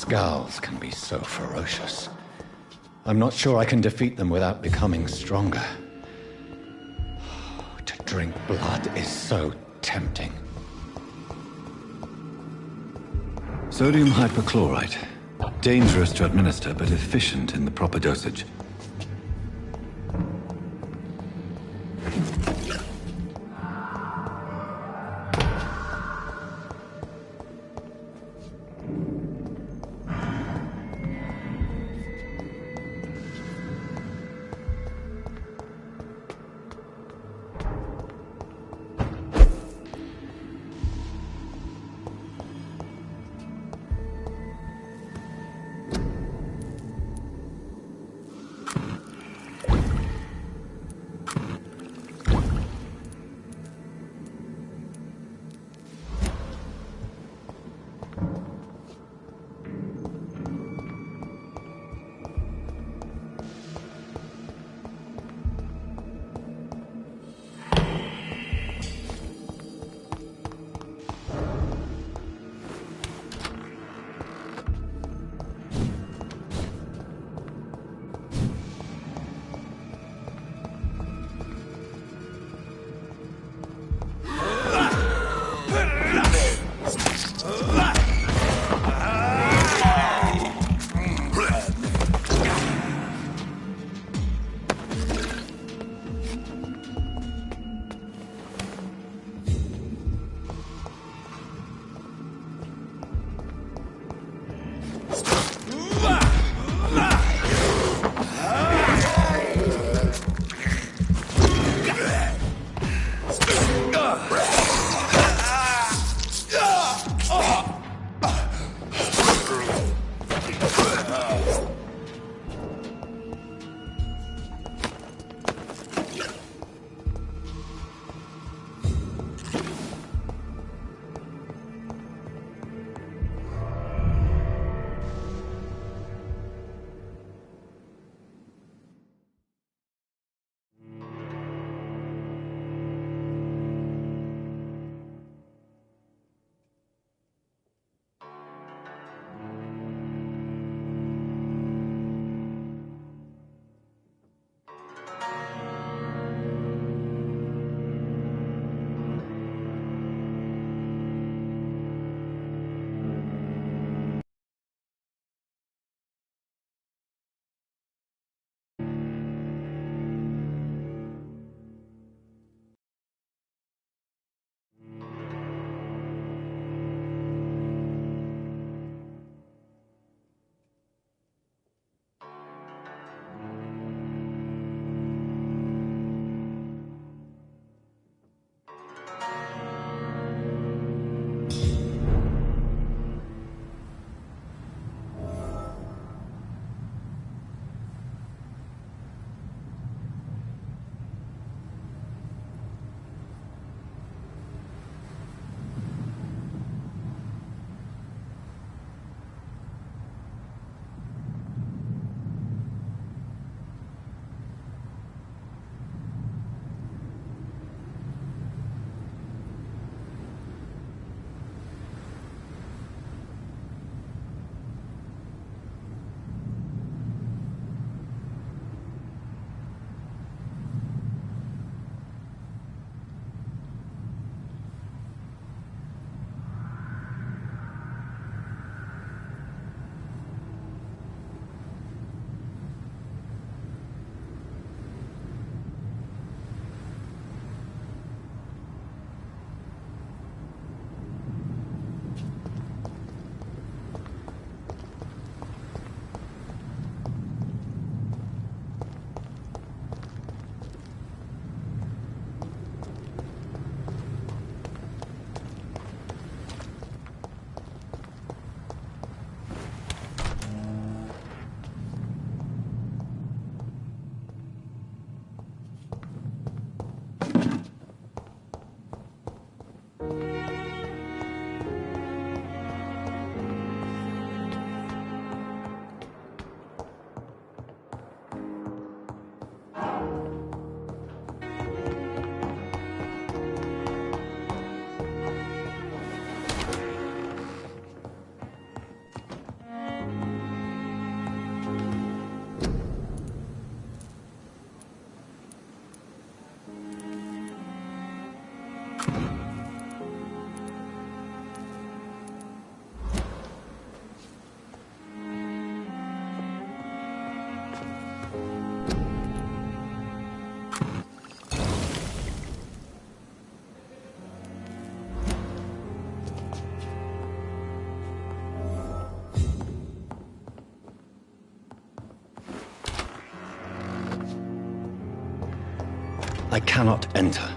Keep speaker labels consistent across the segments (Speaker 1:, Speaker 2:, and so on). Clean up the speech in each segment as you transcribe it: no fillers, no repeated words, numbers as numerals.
Speaker 1: Skulls can be so ferocious. I'm not sure I can defeat them without becoming stronger. To drink blood is so tempting.
Speaker 2: Sodium hypochlorite. Dangerous to administer, but efficient in the proper dosage.
Speaker 1: I cannot enter.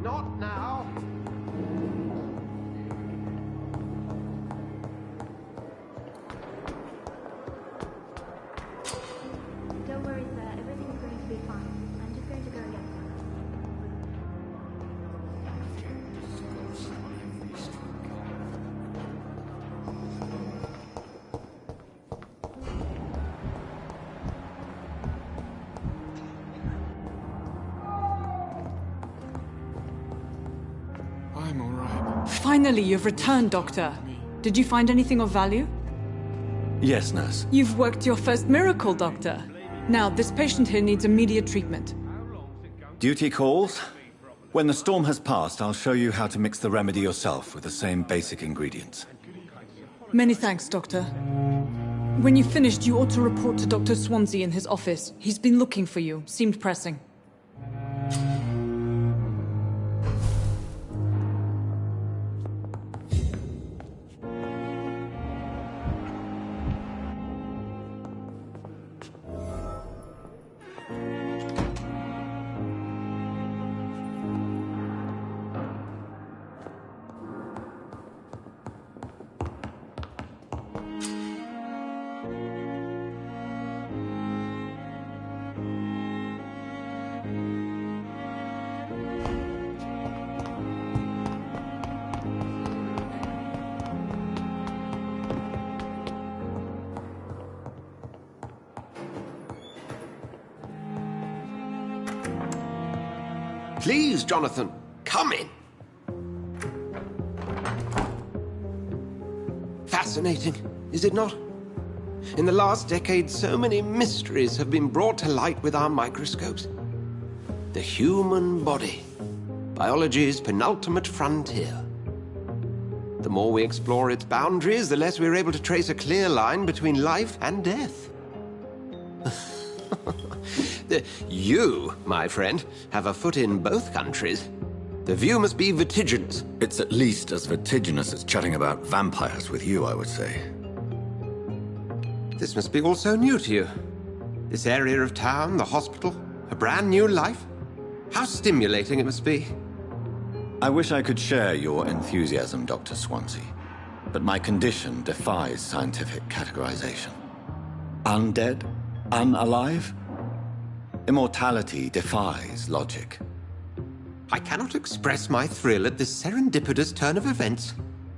Speaker 3: Not now.
Speaker 4: Don't worry, sir. Everything's going to be fine. I'm just going to go and get some.
Speaker 5: I'm all right.
Speaker 6: Finally, you've returned, Doctor. Did you find anything of value?
Speaker 2: Yes, nurse.
Speaker 6: You've worked your first miracle, Doctor. Now, this patient here needs immediate treatment.
Speaker 2: Duty calls. When the storm has passed, I'll show you how to mix the remedy yourself with the same basic ingredients.
Speaker 6: Many thanks, Doctor. When you've finished, you ought to report to Dr. Swansea in his office. He's been looking for you. Seemed pressing.
Speaker 3: Please, Jonathan, come in. Fascinating, is it not? In the last decade, so many mysteries have been brought to light with our microscopes. The human body, biology's penultimate frontier. The more we explore its boundaries, the less we're able to trace a clear line between life and death. You, my friend, have a foot in both countries. The view must be vertiginous.
Speaker 2: It's at least as vertiginous as chatting about vampires with you, I would say.
Speaker 3: This must be all so new to you. This area of town, the hospital, a brand new life. How stimulating it must be.
Speaker 2: I wish I could share your enthusiasm, Dr. Swansea, but my condition defies scientific categorization. Undead? Unalive? Immortality defies logic.
Speaker 3: I cannot express my thrill at this serendipitous turn of events.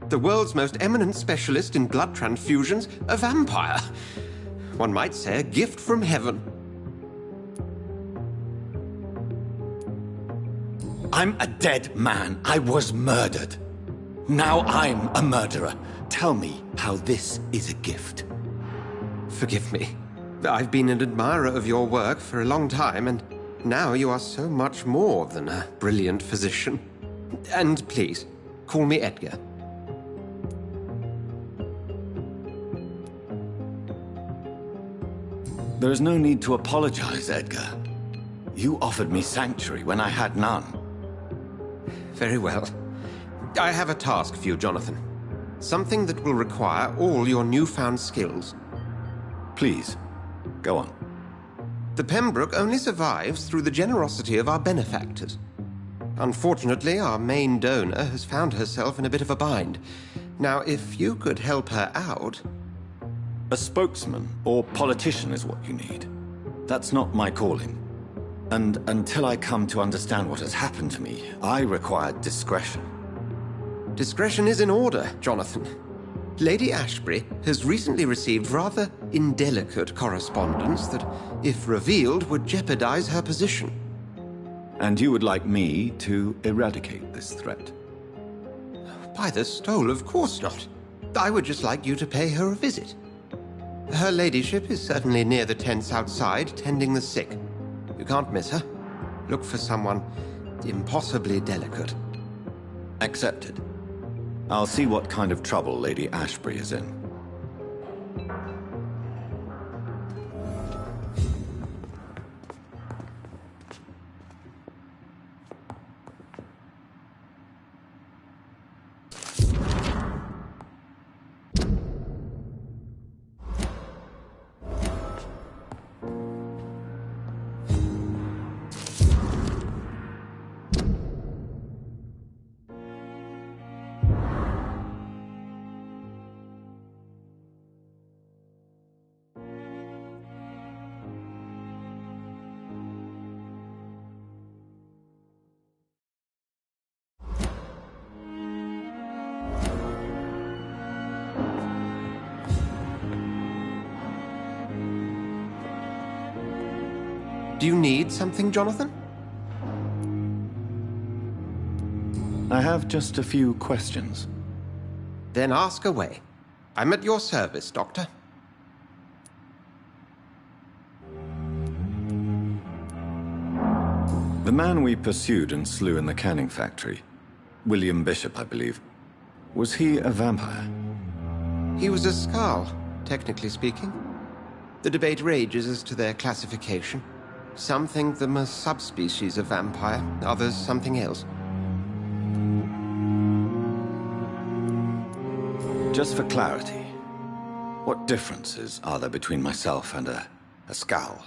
Speaker 3: The world's most eminent specialist in blood transfusions, a vampire. One might say a gift from heaven.
Speaker 2: I'm a dead man. I was murdered. Now I'm a murderer. Tell me how this is a gift.
Speaker 3: Forgive me. I've been an admirer of your work for a long time, and now you are so much more than a brilliant physician. And please, call me Edgar.
Speaker 2: There is no need to apologize, Edgar. You offered me sanctuary when I had none.
Speaker 3: Very well. I have a task for you, Jonathan. Something that will require all your newfound skills.
Speaker 2: Please, go on.
Speaker 3: The Pembroke only survives through the generosity of our benefactors. Unfortunately, our main donor has found herself in a bit of a bind. Now, if you could help her out...
Speaker 2: A spokesman or politician is what you need. That's not my calling. And until I come to understand what has happened to me, I require discretion.
Speaker 3: Discretion is in order, Jonathan. Lady Ashbury has recently received rather indelicate correspondence that, if revealed, would jeopardize her position.
Speaker 2: And you would like me to eradicate this threat?
Speaker 3: By the stole, of course not. I would just like you to pay her a visit. Her ladyship is certainly near the tents outside, tending the sick. You can't miss her. Look for someone impossibly delicate.
Speaker 2: Accepted. I'll see what kind of trouble Lady Ashbury is in.
Speaker 3: Do you need something, Jonathan?
Speaker 2: I have just a few questions.
Speaker 3: Then ask away. I'm at your service, Doctor.
Speaker 2: The man we pursued and slew in the canning factory, William Bishop, I believe, was he a vampire?
Speaker 3: He was a Skrull, technically speaking. The debate rages as to their classification. Some think them a subspecies of vampire, others something else.
Speaker 2: Just for clarity, what differences are there between myself and a Skrull?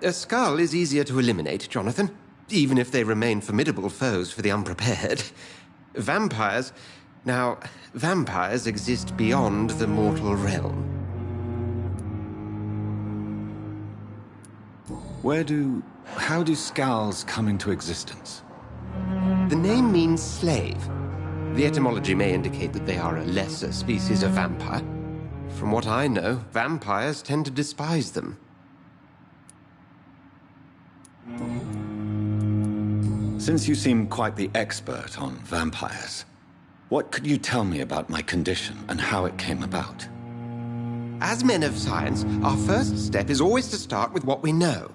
Speaker 3: A Skrull is easier to eliminate, Jonathan, even if they remain formidable foes for the unprepared. Vampires... Now, vampires exist beyond the mortal realm.
Speaker 2: How do Skrulls come into existence?
Speaker 3: The name means slave. The etymology may indicate that they are a lesser species of vampire. From what I know, vampires tend to despise them.
Speaker 2: Since you seem quite the expert on vampires, what could you tell me about my condition and how it came about?
Speaker 3: As men of science, our first step is always to start with what we know.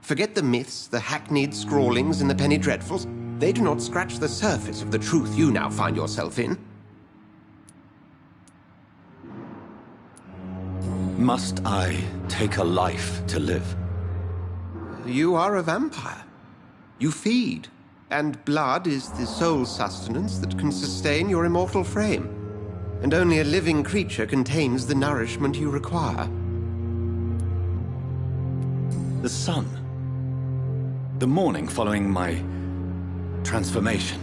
Speaker 3: Forget the myths, the hackneyed scrawlings, and the penny dreadfuls. They do not scratch the surface of the truth you now find yourself in.
Speaker 2: Must I take a life to live?
Speaker 3: You are a vampire. You feed, and blood is the sole sustenance that can sustain your immortal frame. And only a living creature contains the nourishment you require.
Speaker 2: The sun. The morning following my transformation.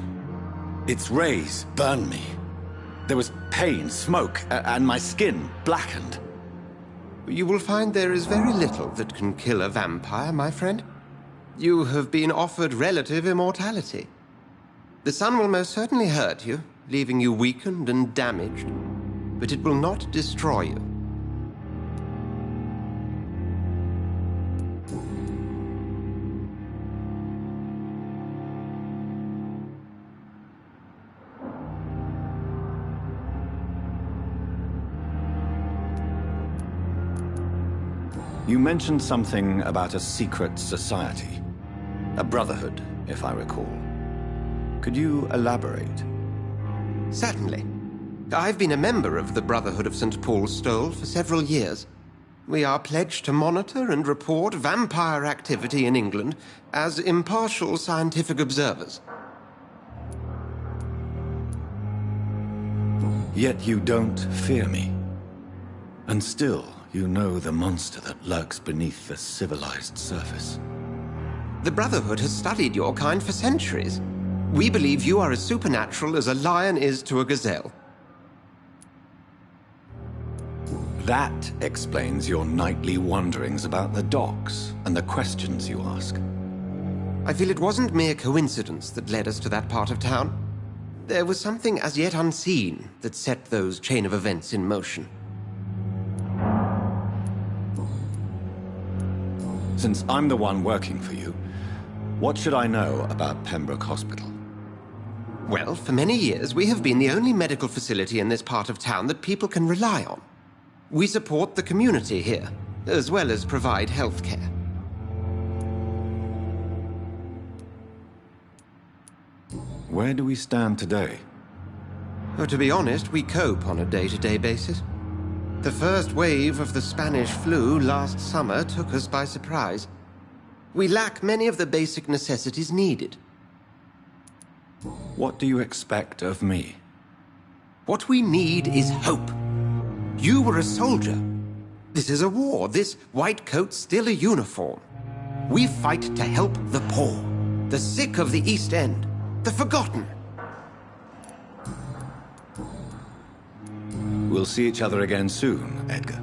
Speaker 2: Its rays burned me. There was pain, smoke, and my skin blackened.
Speaker 3: You will find there is very little that can kill a vampire, my friend. You have been offered relative immortality. The sun will most certainly hurt you, leaving you weakened and damaged, but it will not destroy you.
Speaker 2: You mentioned something about a secret society. A brotherhood, if I recall. Could you elaborate?
Speaker 3: Certainly. I've been a member of the Brotherhood of St. Paul's Stole for several years. We are pledged to monitor and report vampire activity in England as impartial scientific observers.
Speaker 2: Yet you don't fear me. And still, you know the monster that lurks beneath the civilized surface.
Speaker 3: The Brotherhood has studied your kind for centuries. We believe you are as supernatural as a lion is to a gazelle.
Speaker 2: That explains your nightly wanderings about the docks and the questions you ask.
Speaker 3: I feel it wasn't mere coincidence that led us to that part of town. There was something as yet unseen that set those chain of events in motion.
Speaker 2: Since I'm the one working for you, what should I know about Pembroke Hospital?
Speaker 3: Well, for many years, we have been the only medical facility in this part of town that people can rely on. We support the community here, as well as provide health care.
Speaker 2: Where do we stand today?
Speaker 3: Oh, to be honest, we cope on a day-to-day basis. The first wave of the Spanish flu last summer took us by surprise. We lack many of the basic necessities needed.
Speaker 2: What do you expect of me?
Speaker 3: What we need is hope. You were a soldier. This is a war. This white coat's still a uniform. We fight to help the poor, the sick of the East End, the forgotten.
Speaker 2: We'll see each other again soon, Edgar.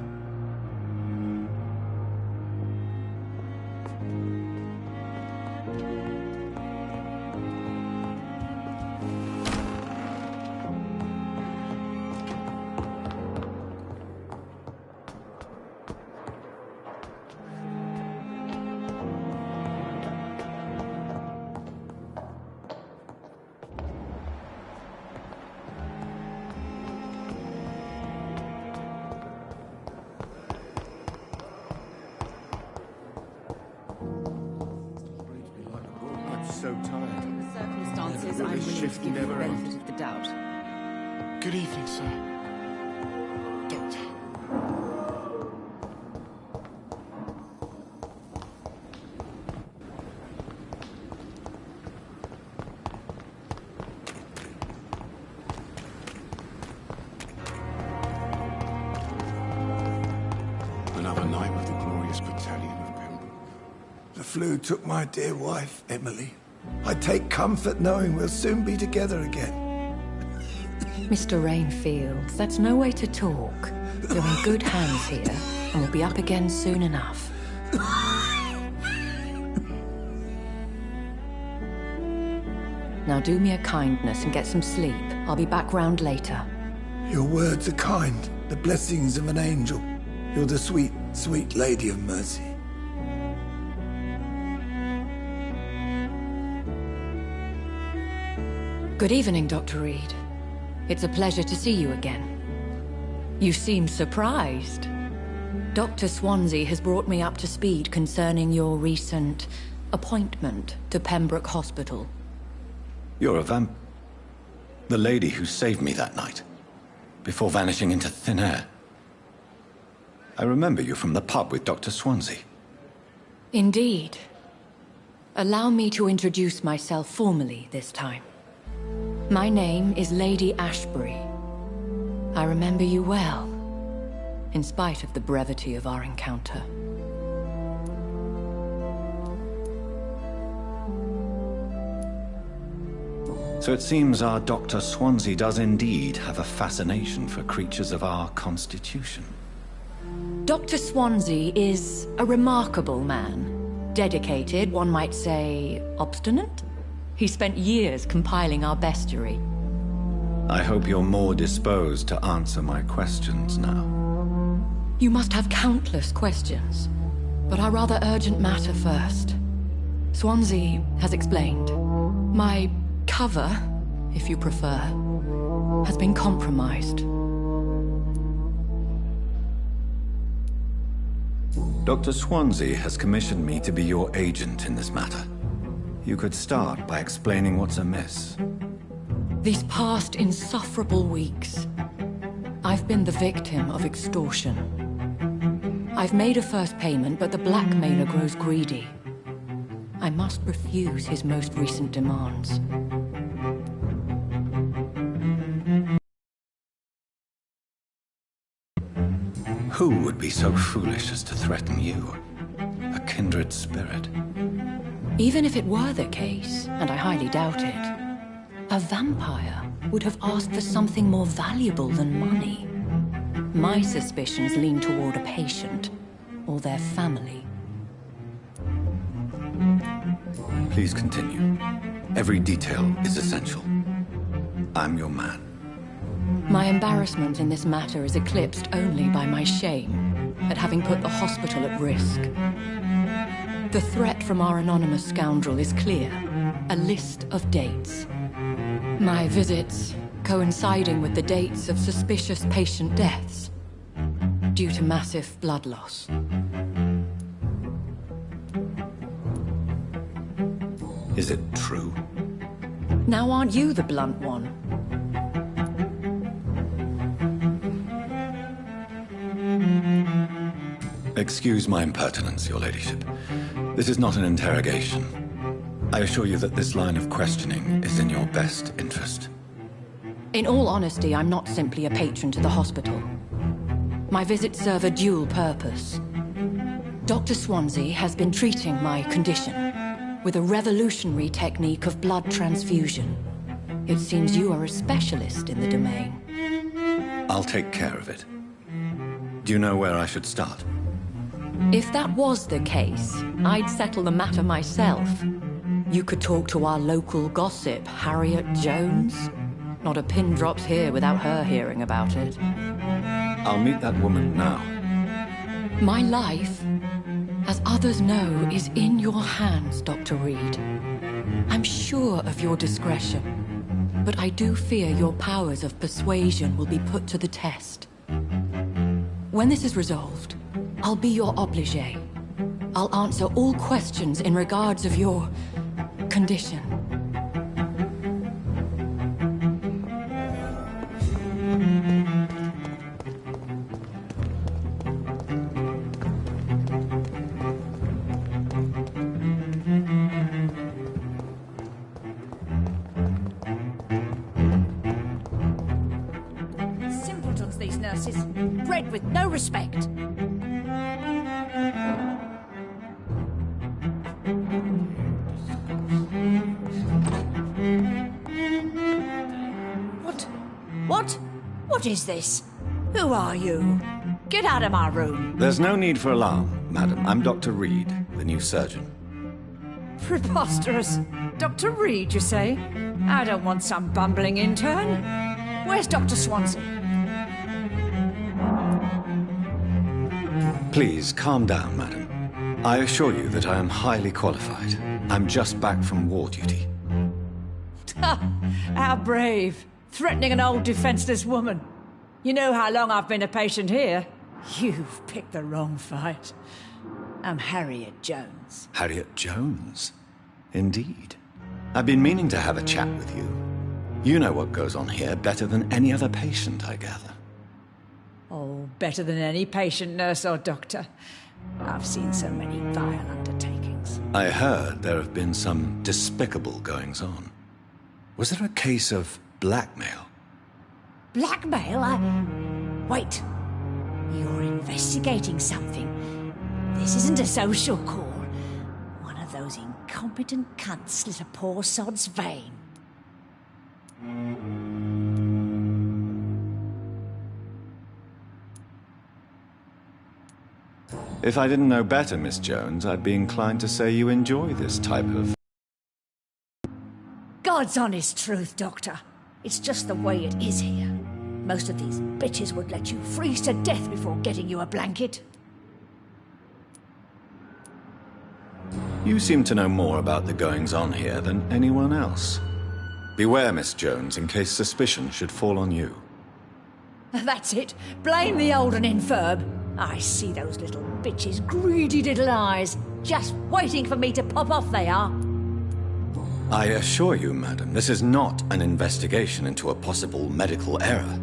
Speaker 7: I'm
Speaker 5: this
Speaker 7: willing to
Speaker 5: shift
Speaker 7: give you the
Speaker 5: never ends.
Speaker 7: benefit of the doubt.
Speaker 5: Good evening, sir. Doctor. Another night with the glorious battalion of Pembroke.
Speaker 8: The flu took my dear wife, Emily. I take comfort knowing we'll soon be together again.
Speaker 7: Mr. Rainfield, that's no way to talk. You're in good hands here, and we'll be up again soon enough. Now do me a kindness and get some sleep. I'll be back round later.
Speaker 8: Your words are kind, the blessings of an angel. You're the sweet, sweet Lady of Mercy.
Speaker 7: Good evening, Dr. Reed. It's a pleasure to see you again. You seem surprised. Dr. Swansea has brought me up to speed concerning your recent appointment to Pembroke Hospital.
Speaker 2: You're a the lady who saved me that night, before vanishing into thin air. I remember you from the pub with Dr. Swansea.
Speaker 7: Indeed. Allow me to introduce myself formally this time. My name is Lady Ashbury. I remember you well, in spite of the brevity of our encounter.
Speaker 2: So it seems our Dr. Swansea does indeed have a fascination for creatures of our constitution.
Speaker 7: Dr. Swansea is a remarkable man. Dedicated, one might say, obstinate? He spent years compiling our bestiary.
Speaker 2: I hope you're more disposed to answer my questions now.
Speaker 7: You must have countless questions, but our rather urgent matter first. Swansea has explained. My cover, if you prefer, has been compromised.
Speaker 2: Dr. Swansea has commissioned me to be your agent in this matter. You could start by explaining what's amiss.
Speaker 7: These past insufferable weeks, I've been the victim of extortion. I've made a first payment, but the blackmailer grows greedy. I must refuse his most recent demands.
Speaker 2: Who would be so foolish as to threaten you? A kindred spirit.
Speaker 7: Even if it were the case, and I highly doubt it, a vampire would have asked for something more valuable than money. My suspicions lean toward a patient, or their family.
Speaker 2: Please continue. Every detail is essential. I'm your man.
Speaker 7: My embarrassment in this matter is eclipsed only by my shame at having put the hospital at risk. The threat from our anonymous scoundrel is clear. A list of dates. My visits coinciding with the dates of suspicious patient deaths due to massive blood loss.
Speaker 2: Is it true?
Speaker 7: Now aren't you the blunt one?
Speaker 2: Excuse my impertinence, your ladyship. This is not an interrogation. I assure you that this line of questioning is in your best interest.
Speaker 7: In all honesty, I'm not simply a patron to the hospital. My visits serve a dual purpose. Dr. Swansea has been treating my condition with a revolutionary technique of blood transfusion. It seems you are a specialist in the domain.
Speaker 2: I'll take care of it. Do you know where I should start?
Speaker 7: If that was the case, I'd settle the matter myself. You could talk to our local gossip, Harriet Jones. Not a pin drops here without her hearing about it.
Speaker 2: I'll meet that woman now.
Speaker 7: My life, as others know, is in your hands, Dr. Reed. I'm sure of your discretion, but I do fear your powers of persuasion will be put to the test. When this is resolved, I'll be your obligé. I'll answer all questions in regards of your condition.
Speaker 9: nurses. Bred with no respect. What is this? Who are you? Get out of my room.
Speaker 2: There's no need for alarm, madam. I'm Dr. Reed, the new surgeon.
Speaker 9: Preposterous. Dr. Reed, you say? I don't want some bumbling intern. Where's Dr. Swansea?
Speaker 2: Please, calm down, madam. I assure you that I am highly qualified. I'm just back from war duty.
Speaker 9: How brave. Threatening an old defenseless woman. You know how long I've been a patient here? You've picked the wrong fight. I'm Harriet Jones.
Speaker 2: Harriet Jones? Indeed. I've been meaning to have a chat with you. You know what goes on here better than any other patient, I gather.
Speaker 9: Oh, better than any patient, nurse or doctor. I've seen so many vile undertakings.
Speaker 2: I heard there have been some despicable goings-on. Was there a case of blackmail?
Speaker 9: Blackmail? Wait. You're investigating something. This isn't a social call. One of those incompetent cunts slit a poor sod's vein.
Speaker 2: If I didn't know better, Miss Jones, I'd be inclined to say you enjoy this type of...
Speaker 9: God's honest truth, Doctor. It's just the way it is here. Most of these bitches would let you freeze to death before getting you a blanket.
Speaker 2: You seem to know more about the goings-on here than anyone else. Beware, Miss Jones, in case suspicion should fall on you.
Speaker 9: That's it. Blame the old and infirm. I see those little bitches' greedy little eyes. Just waiting for me to pop off they are.
Speaker 2: I assure you, madam, this is not an investigation into a possible medical error.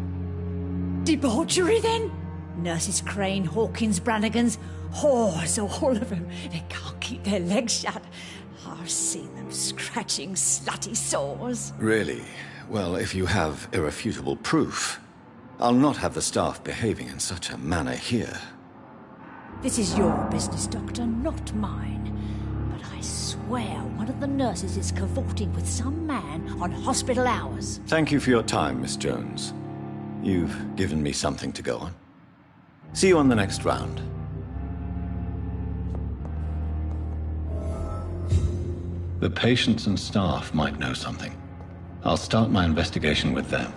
Speaker 9: Debauchery, then? Nurses Crane, Hawkins, Brannigans, whores, all of them. They can't keep their legs shut. I've seen them scratching slutty sores.
Speaker 2: Really? Well, if you have irrefutable proof, I'll not have the staff behaving in such a manner here.
Speaker 9: This is your business, Doctor, not mine. But I swear one of the nurses is cavorting with some man on hospital hours.
Speaker 2: Thank you for your time, Miss Jones. You've given me something to go on. See you on the next round.
Speaker 1: The patients and staff might know something. I'll start my investigation with them.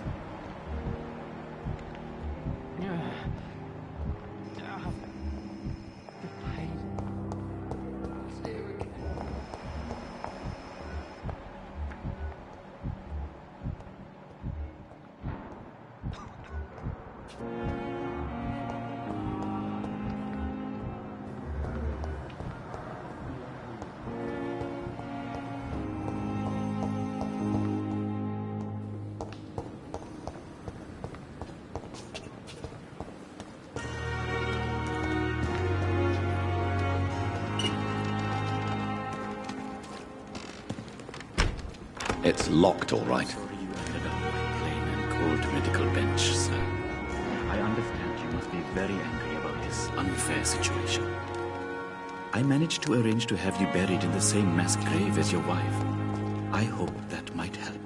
Speaker 2: It's locked, all right.
Speaker 10: Sorry you ended up my plain and cold medical bench, sir. I understand you must be very angry about this unfair situation. I managed to arrange to have you buried in the same mass grave as your wife. I hope that might help.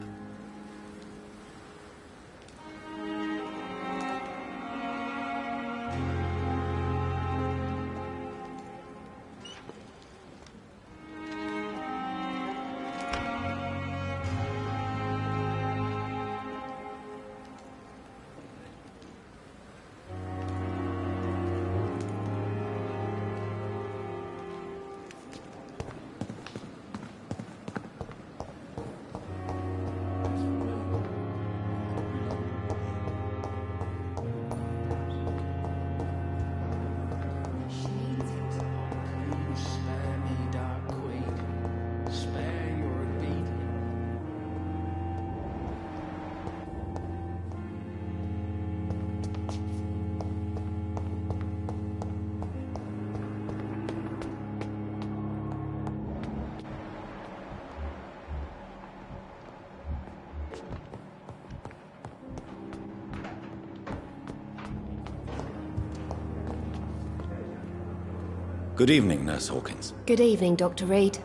Speaker 2: Good evening, Nurse Hawkins.
Speaker 11: Good evening, Dr. Reed.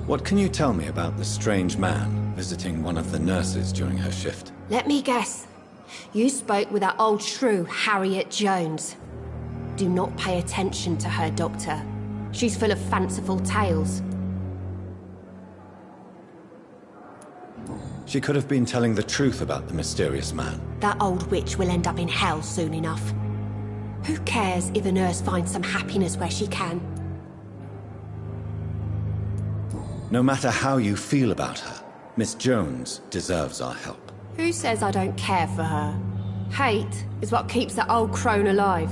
Speaker 2: What can you tell me about the strange man visiting one of the nurses during her shift?
Speaker 11: Let me guess. You spoke with that old shrew, Harriet Jones. Do not pay attention to her, Doctor. She's full of fanciful tales.
Speaker 2: She could have been telling the truth about the mysterious man.
Speaker 11: That old witch will end up in hell soon enough. Who cares if a nurse finds some happiness where she can?
Speaker 2: No matter how you feel about her, Miss Jones deserves our help.
Speaker 11: Who says I don't care for her? Hate is what keeps that old crone alive.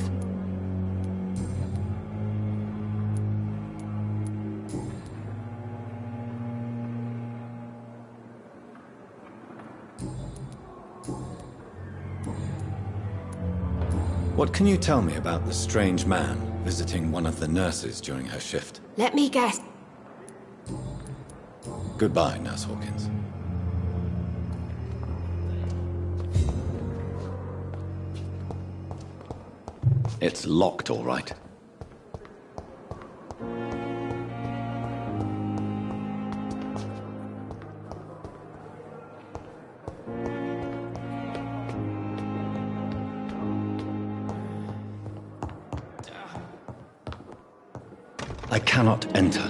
Speaker 2: What can you tell me about the strange man visiting one of the nurses during her shift?
Speaker 11: Let me guess.
Speaker 2: Goodbye, Nurse Hawkins. It's locked, all right. I cannot enter.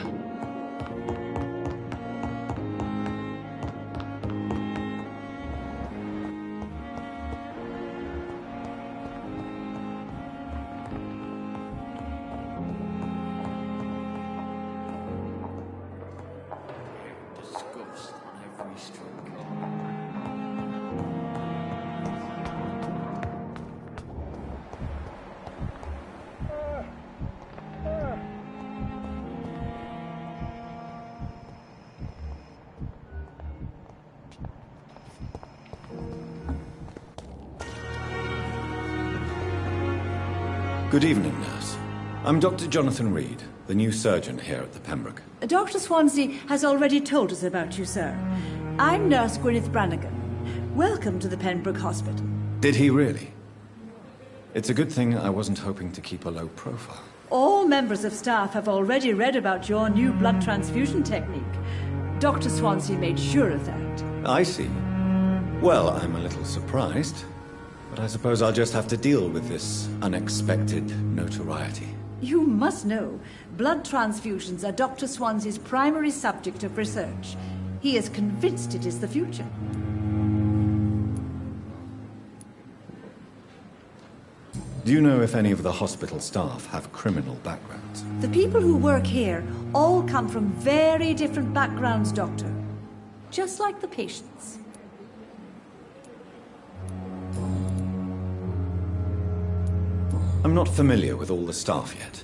Speaker 10: Disgust on every stroke.
Speaker 2: Good evening, nurse. I'm Dr. Jonathan Reed, the new surgeon here at the Pembroke.
Speaker 12: Dr. Swansea has already told us about you, sir. I'm Nurse Gwyneth Brannigan. Welcome to the Pembroke Hospital.
Speaker 2: Did he really? It's a good thing I wasn't hoping to keep a low profile.
Speaker 12: All members of staff have already read about your new blood transfusion technique. Dr. Swansea made sure of that.
Speaker 2: I see. Well, I'm a little surprised, but I suppose I'll just have to deal with this unexpected notoriety.
Speaker 12: You must know, blood transfusions are Dr. Swansea's primary subject of research. He is convinced it is the future.
Speaker 2: Do you know if any of the hospital staff have criminal backgrounds?
Speaker 12: The people who work here all come from very different backgrounds, Doctor. Just like the patients.
Speaker 2: I'm not familiar with all the staff yet.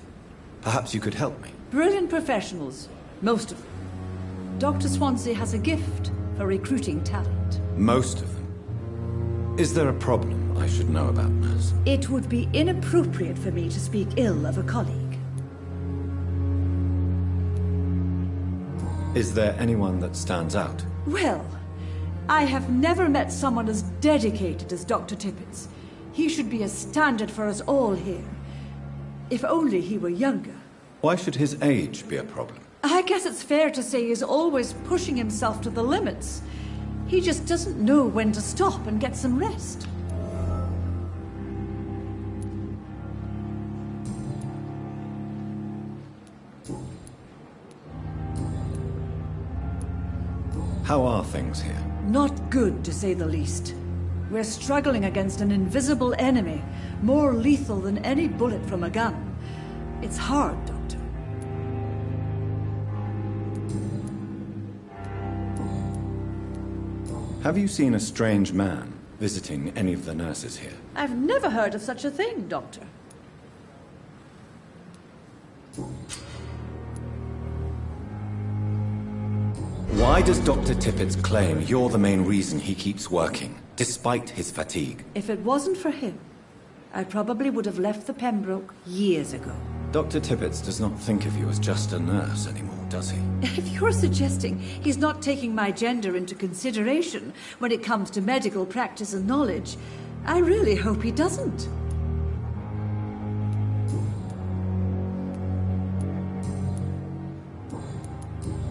Speaker 2: Perhaps you could help me.
Speaker 12: Brilliant professionals, most of them. Dr. Swansea has a gift for recruiting talent.
Speaker 2: Most of them. Is there a problem I should know about, nurse?
Speaker 12: It would be inappropriate for me to speak ill of a colleague.
Speaker 2: Is there anyone that stands out?
Speaker 12: Well, I have never met someone as dedicated as Dr. Tippett's. He should be a standard for us all here. If only he were younger.
Speaker 2: Why should his age be a problem?
Speaker 12: I guess it's fair to say he's always pushing himself to the limits. He just doesn't know when to stop and get some rest.
Speaker 2: How are things here?
Speaker 12: Not good, to say the least. We're struggling against an invisible enemy, more lethal than any bullet from a gun. It's hard, Doctor.
Speaker 2: Have you seen a strange man visiting any of the nurses here?
Speaker 12: I've never heard of such a thing, Doctor.
Speaker 2: Why does Dr. Tippett claim you're the main reason he keeps working, despite his fatigue?
Speaker 12: If it wasn't for him, I probably would have left the Pembroke years ago.
Speaker 2: Dr. Tippett does not think of you as just a nurse anymore, does he?
Speaker 12: If you're suggesting he's not taking my gender into consideration when it comes to medical practice and knowledge, I really hope he doesn't.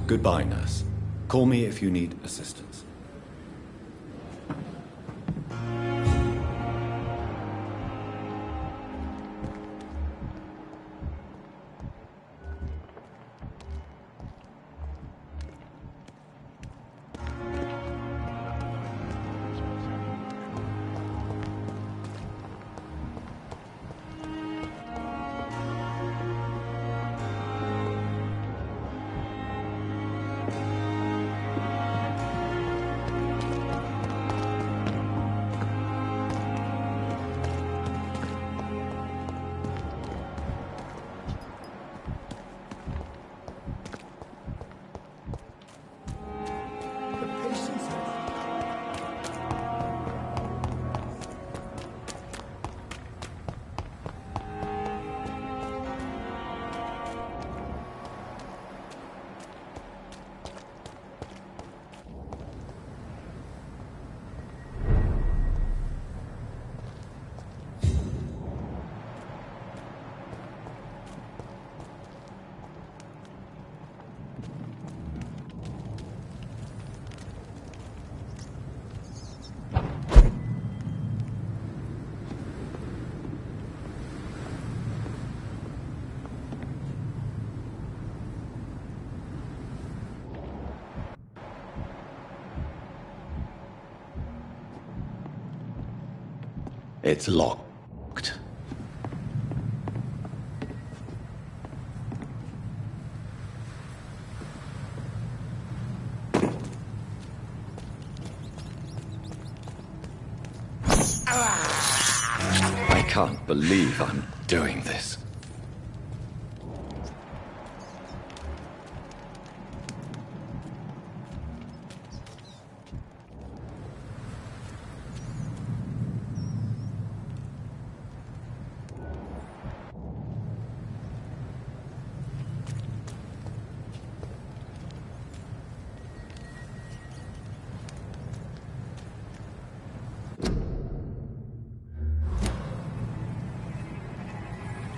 Speaker 2: Goodbye, nurse. Call me if you need assistance. It's locked. I can't believe I'm doing this.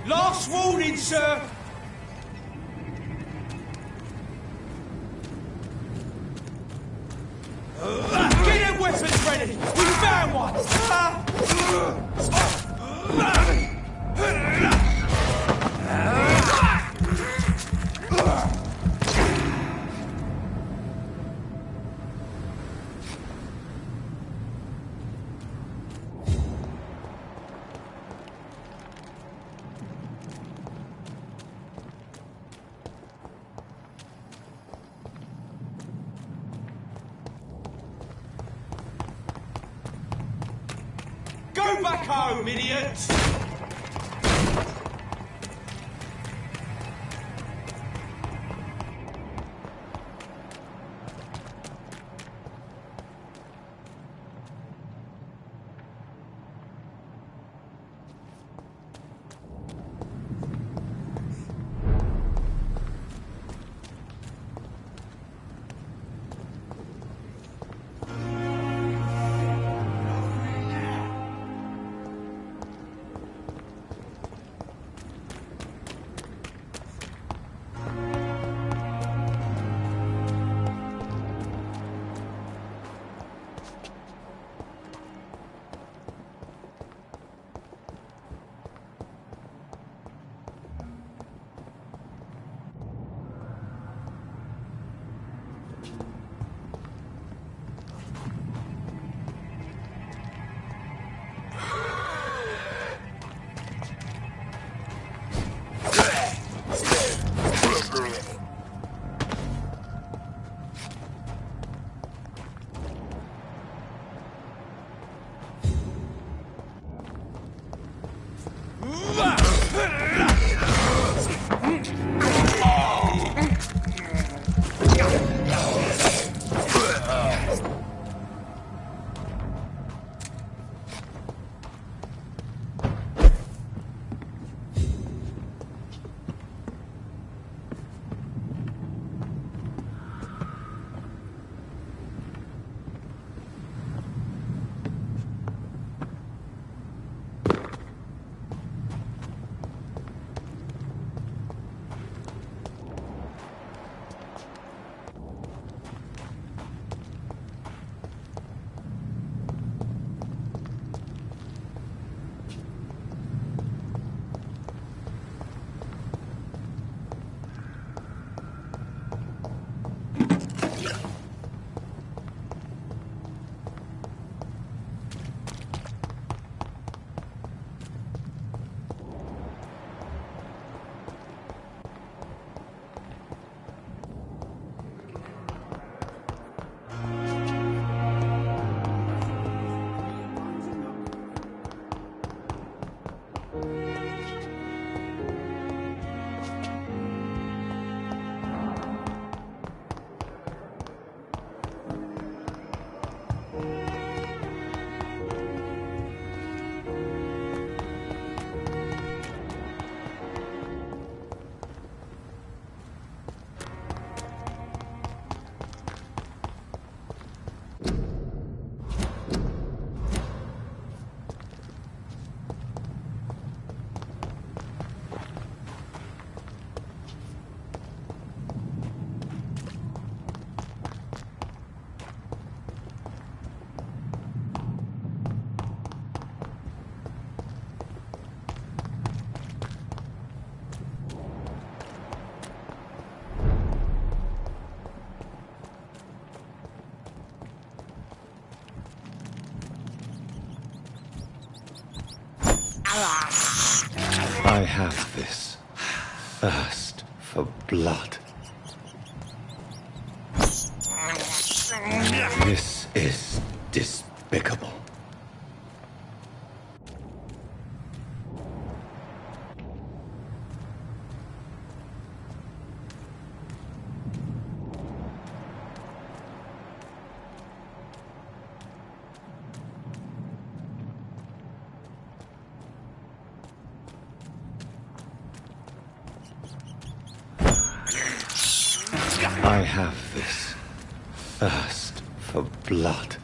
Speaker 13: Last warning, sir! Get your weapons ready! We found one! Go back home, idiots!
Speaker 1: I have this thirst for blood. This is despicable. I have this thirst for blood.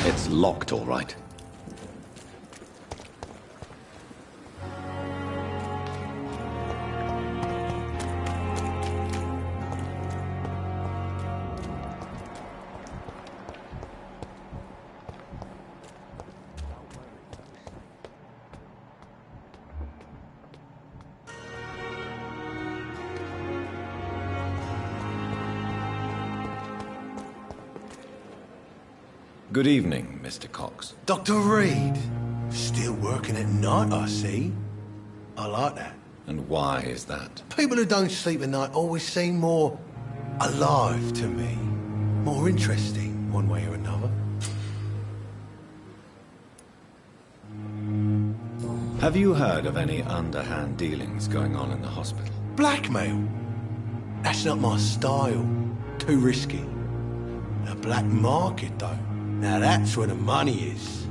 Speaker 2: It's locked, all right. Good evening, Mr. Cox.
Speaker 8: Dr. Reed. Still working at night, I see. I like that.
Speaker 2: And why is that?
Speaker 8: People who don't sleep at night always seem more alive to me. More interesting, one way or another.
Speaker 2: Have you heard of any underhand dealings going on in the hospital?
Speaker 8: Blackmail? That's not my style. Too risky. The black market, though. Now that's where the money is.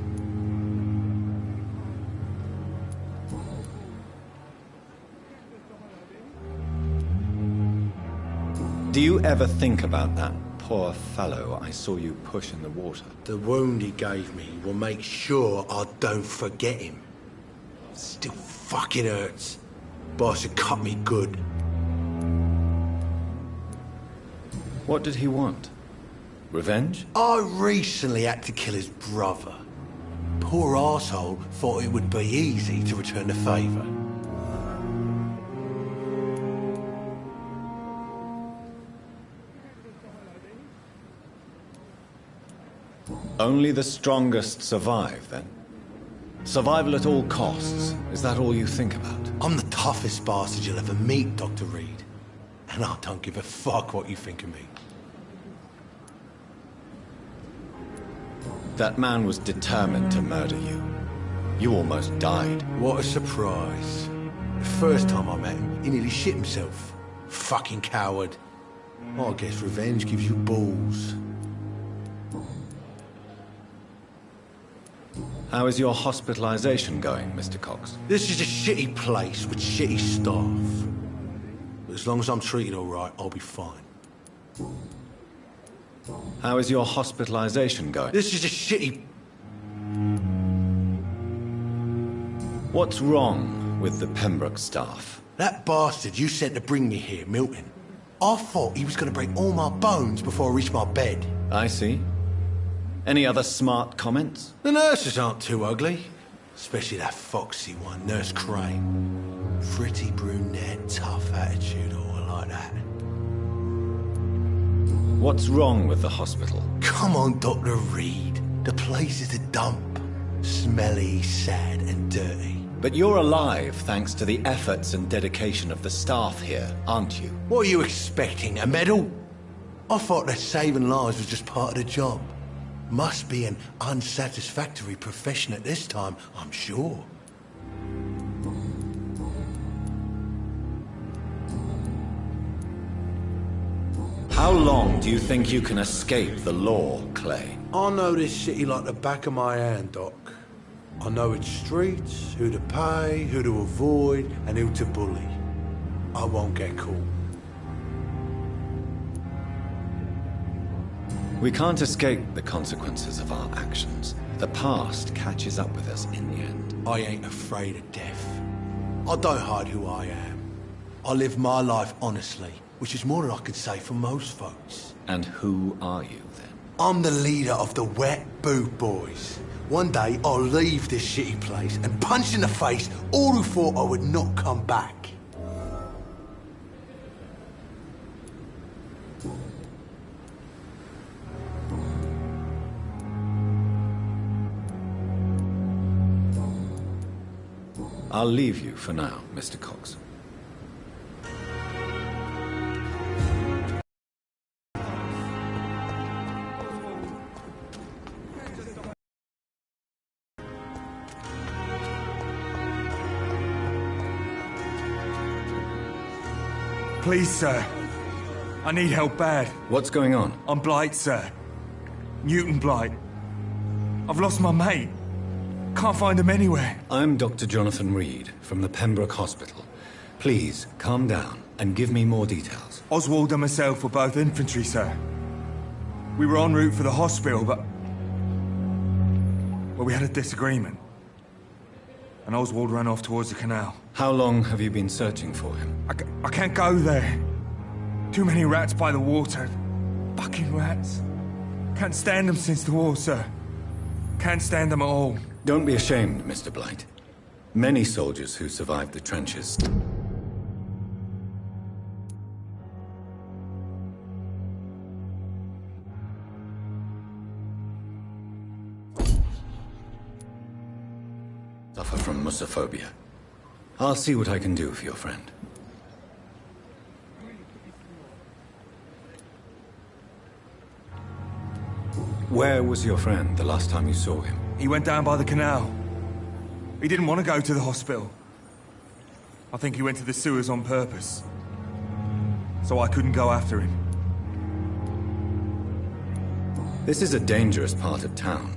Speaker 2: Do you ever think about that poor fellow I saw you push in the water?
Speaker 8: The wound he gave me will make sure I don't forget him. Still fucking hurts. Boss had cut me good.
Speaker 2: What did he want? Revenge?
Speaker 8: I recently had to kill his brother. Poor arsehole thought it would be easy to return the favour.
Speaker 2: Only the strongest survive, then? Survival at all costs. Is that all you think about?
Speaker 8: I'm the toughest bastard you'll ever meet, Dr. Reed. And I don't give a fuck what you think of me.
Speaker 2: That man was determined to murder you. You almost died.
Speaker 8: What a surprise. The first time I met him, he nearly shit himself. Fucking coward. Well, I guess revenge gives you balls.
Speaker 2: How is your hospitalization going, Mr. Cox?
Speaker 8: This is a shitty place with shitty staff. But as long as I'm treated all right, I'll be fine.
Speaker 2: How is your hospitalization going?
Speaker 8: This is a shitty...
Speaker 2: What's wrong with the Pembroke staff?
Speaker 8: That bastard you sent to bring me here, Milton. I thought he was going to break all my bones before I reached my bed.
Speaker 2: I see. Any other smart comments?
Speaker 8: The nurses aren't too ugly. Especially that foxy one, Nurse Crane. Pretty brunette, tough attitude, all like that.
Speaker 2: What's wrong with the hospital?
Speaker 8: Come on, Dr. Reed. The place is a dump. Smelly, sad, and dirty.
Speaker 2: But you're alive thanks to the efforts and dedication of the staff here, aren't you?
Speaker 8: What are you expecting, a medal? I thought that saving lives was just part of the job. Must be an unsatisfactory profession at this time, I'm sure.
Speaker 2: How long do you think you can escape the law, Clay?
Speaker 8: I know this city like the back of my hand, Doc. I know its streets, who to pay, who to avoid, and who to bully. I won't get caught.
Speaker 2: We can't escape the consequences of our actions. The past catches up with us in the end.
Speaker 8: I ain't afraid of death. I don't hide who I am. I live my life honestly, which is more than I could say for most folks.
Speaker 2: And who are you, then?
Speaker 8: I'm the leader of the Wet Boot Boys. One day, I'll leave this shitty place and punch in the face all who thought I would not come back.
Speaker 2: I'll leave you for now, Mr. Cox.
Speaker 13: Please, sir. I need help bad.
Speaker 2: What's going on?
Speaker 13: I'm Blight, sir. Newton Blight. I've lost my mate. Can't find him anywhere.
Speaker 2: I'm Dr. Jonathan Reed from the Pembroke Hospital. Please, calm down and give me more details.
Speaker 13: Oswald and myself were both infantry, sir. We were en route for the hospital, but... well, we had a disagreement. And Oswald ran off towards the canal.
Speaker 2: How long have you been searching for him?
Speaker 13: I can't go there. Too many rats by the water. Fucking rats. Can't stand them since the war, sir. Can't stand them at all.
Speaker 2: Don't be ashamed, Mr. Blight. Many soldiers who survived the trenches suffer from musophobia. I'll see what I can do for your friend. Where was your friend the last time you saw him?
Speaker 13: He went down by the canal. He didn't want to go to the hospital. I think he went to the sewers on purpose. So I couldn't go after him.
Speaker 2: This is a dangerous part of town.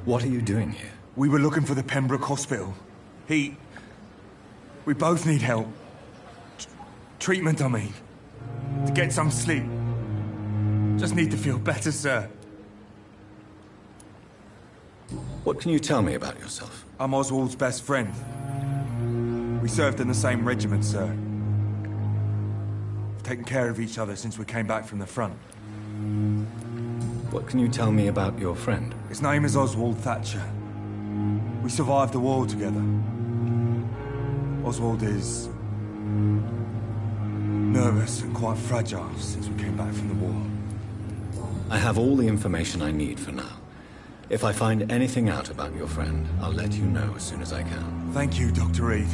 Speaker 2: What are you doing here?
Speaker 13: We were looking for the Pembroke Hospital. We both need help. Treatment, I mean. To get some sleep. Just need to feel better, sir.
Speaker 2: What can you tell me about yourself?
Speaker 13: I'm Oswald's best friend. We served in the same regiment, sir. We've taken care of each other since we came back from the front.
Speaker 2: What can you tell me about your friend?
Speaker 13: His name is Oswald Thatcher. We survived the war together. Oswald is... nervous and quite fragile since we came back from the war.
Speaker 2: I have all the information I need for now. If I find anything out about your friend, I'll let you know as soon as I can.
Speaker 13: Thank you, Dr. Reed.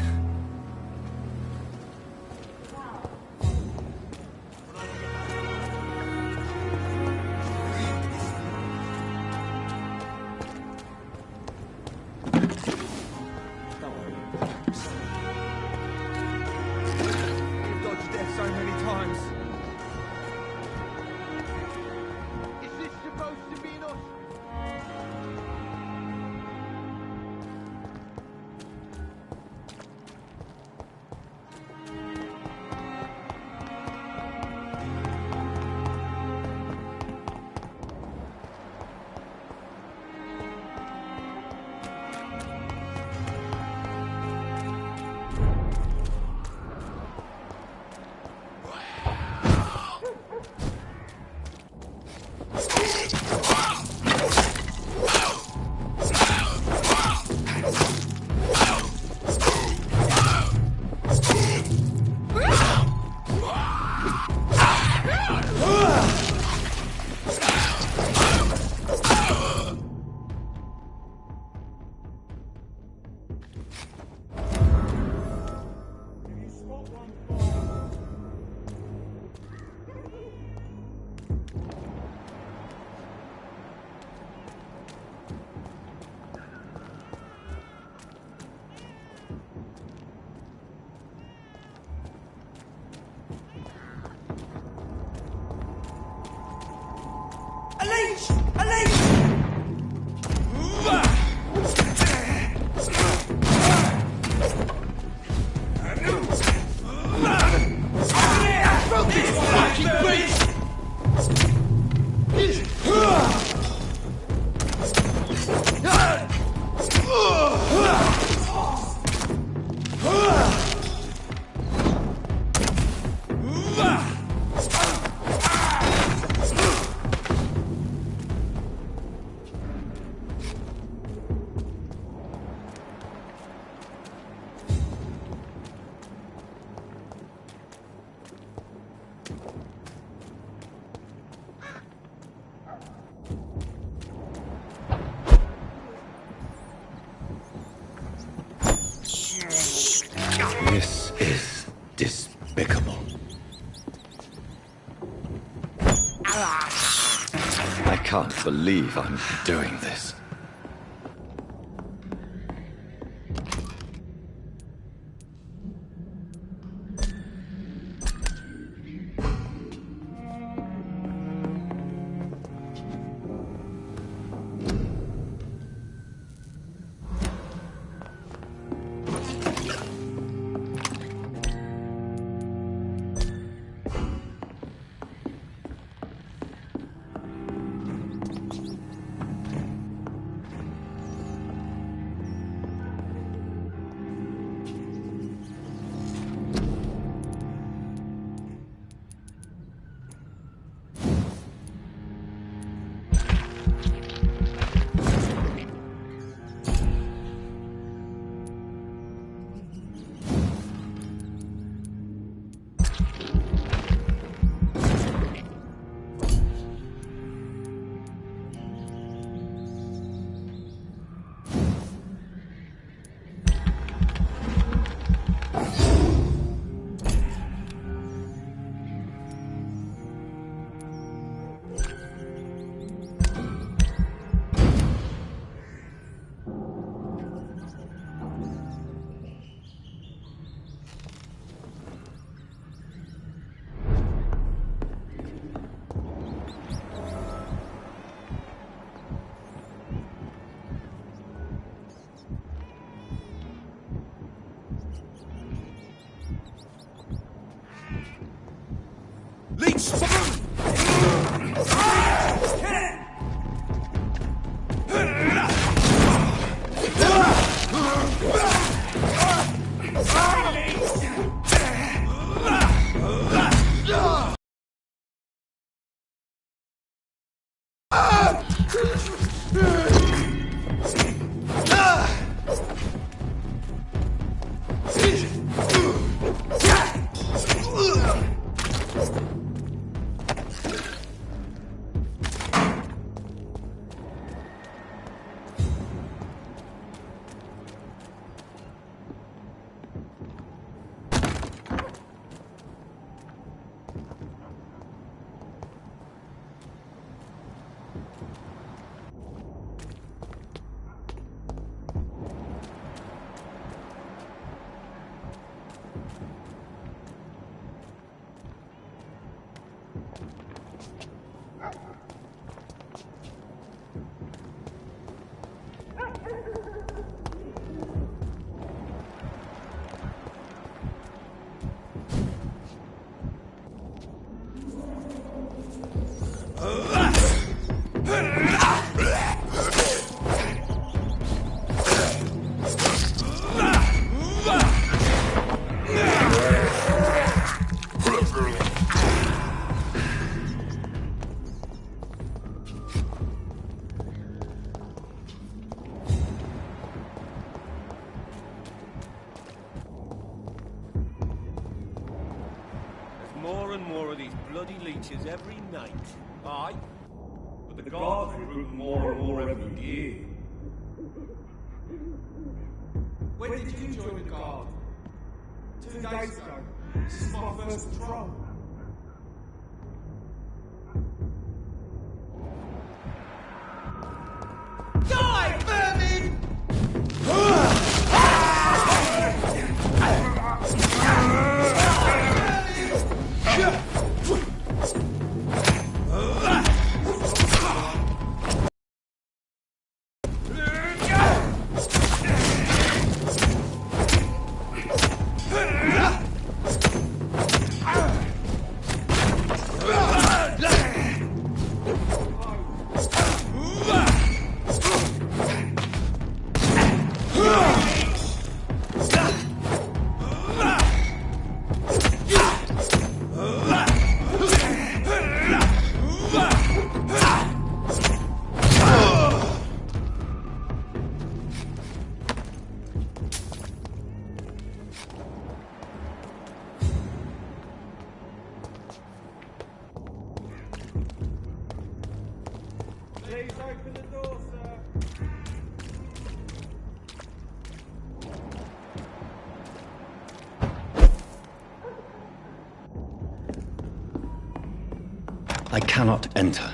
Speaker 13: We've dodged death so many times. Is this supposed to be us?
Speaker 1: This is despicable. I can't believe I'm doing this.
Speaker 14: More and more of these bloody leeches every night. Aye. But the guards recruit more and more every year.
Speaker 15: When did you join the guard? 2 days ago. This is my first patrol. Die, vermin! Please open the door, sir.
Speaker 1: I cannot enter.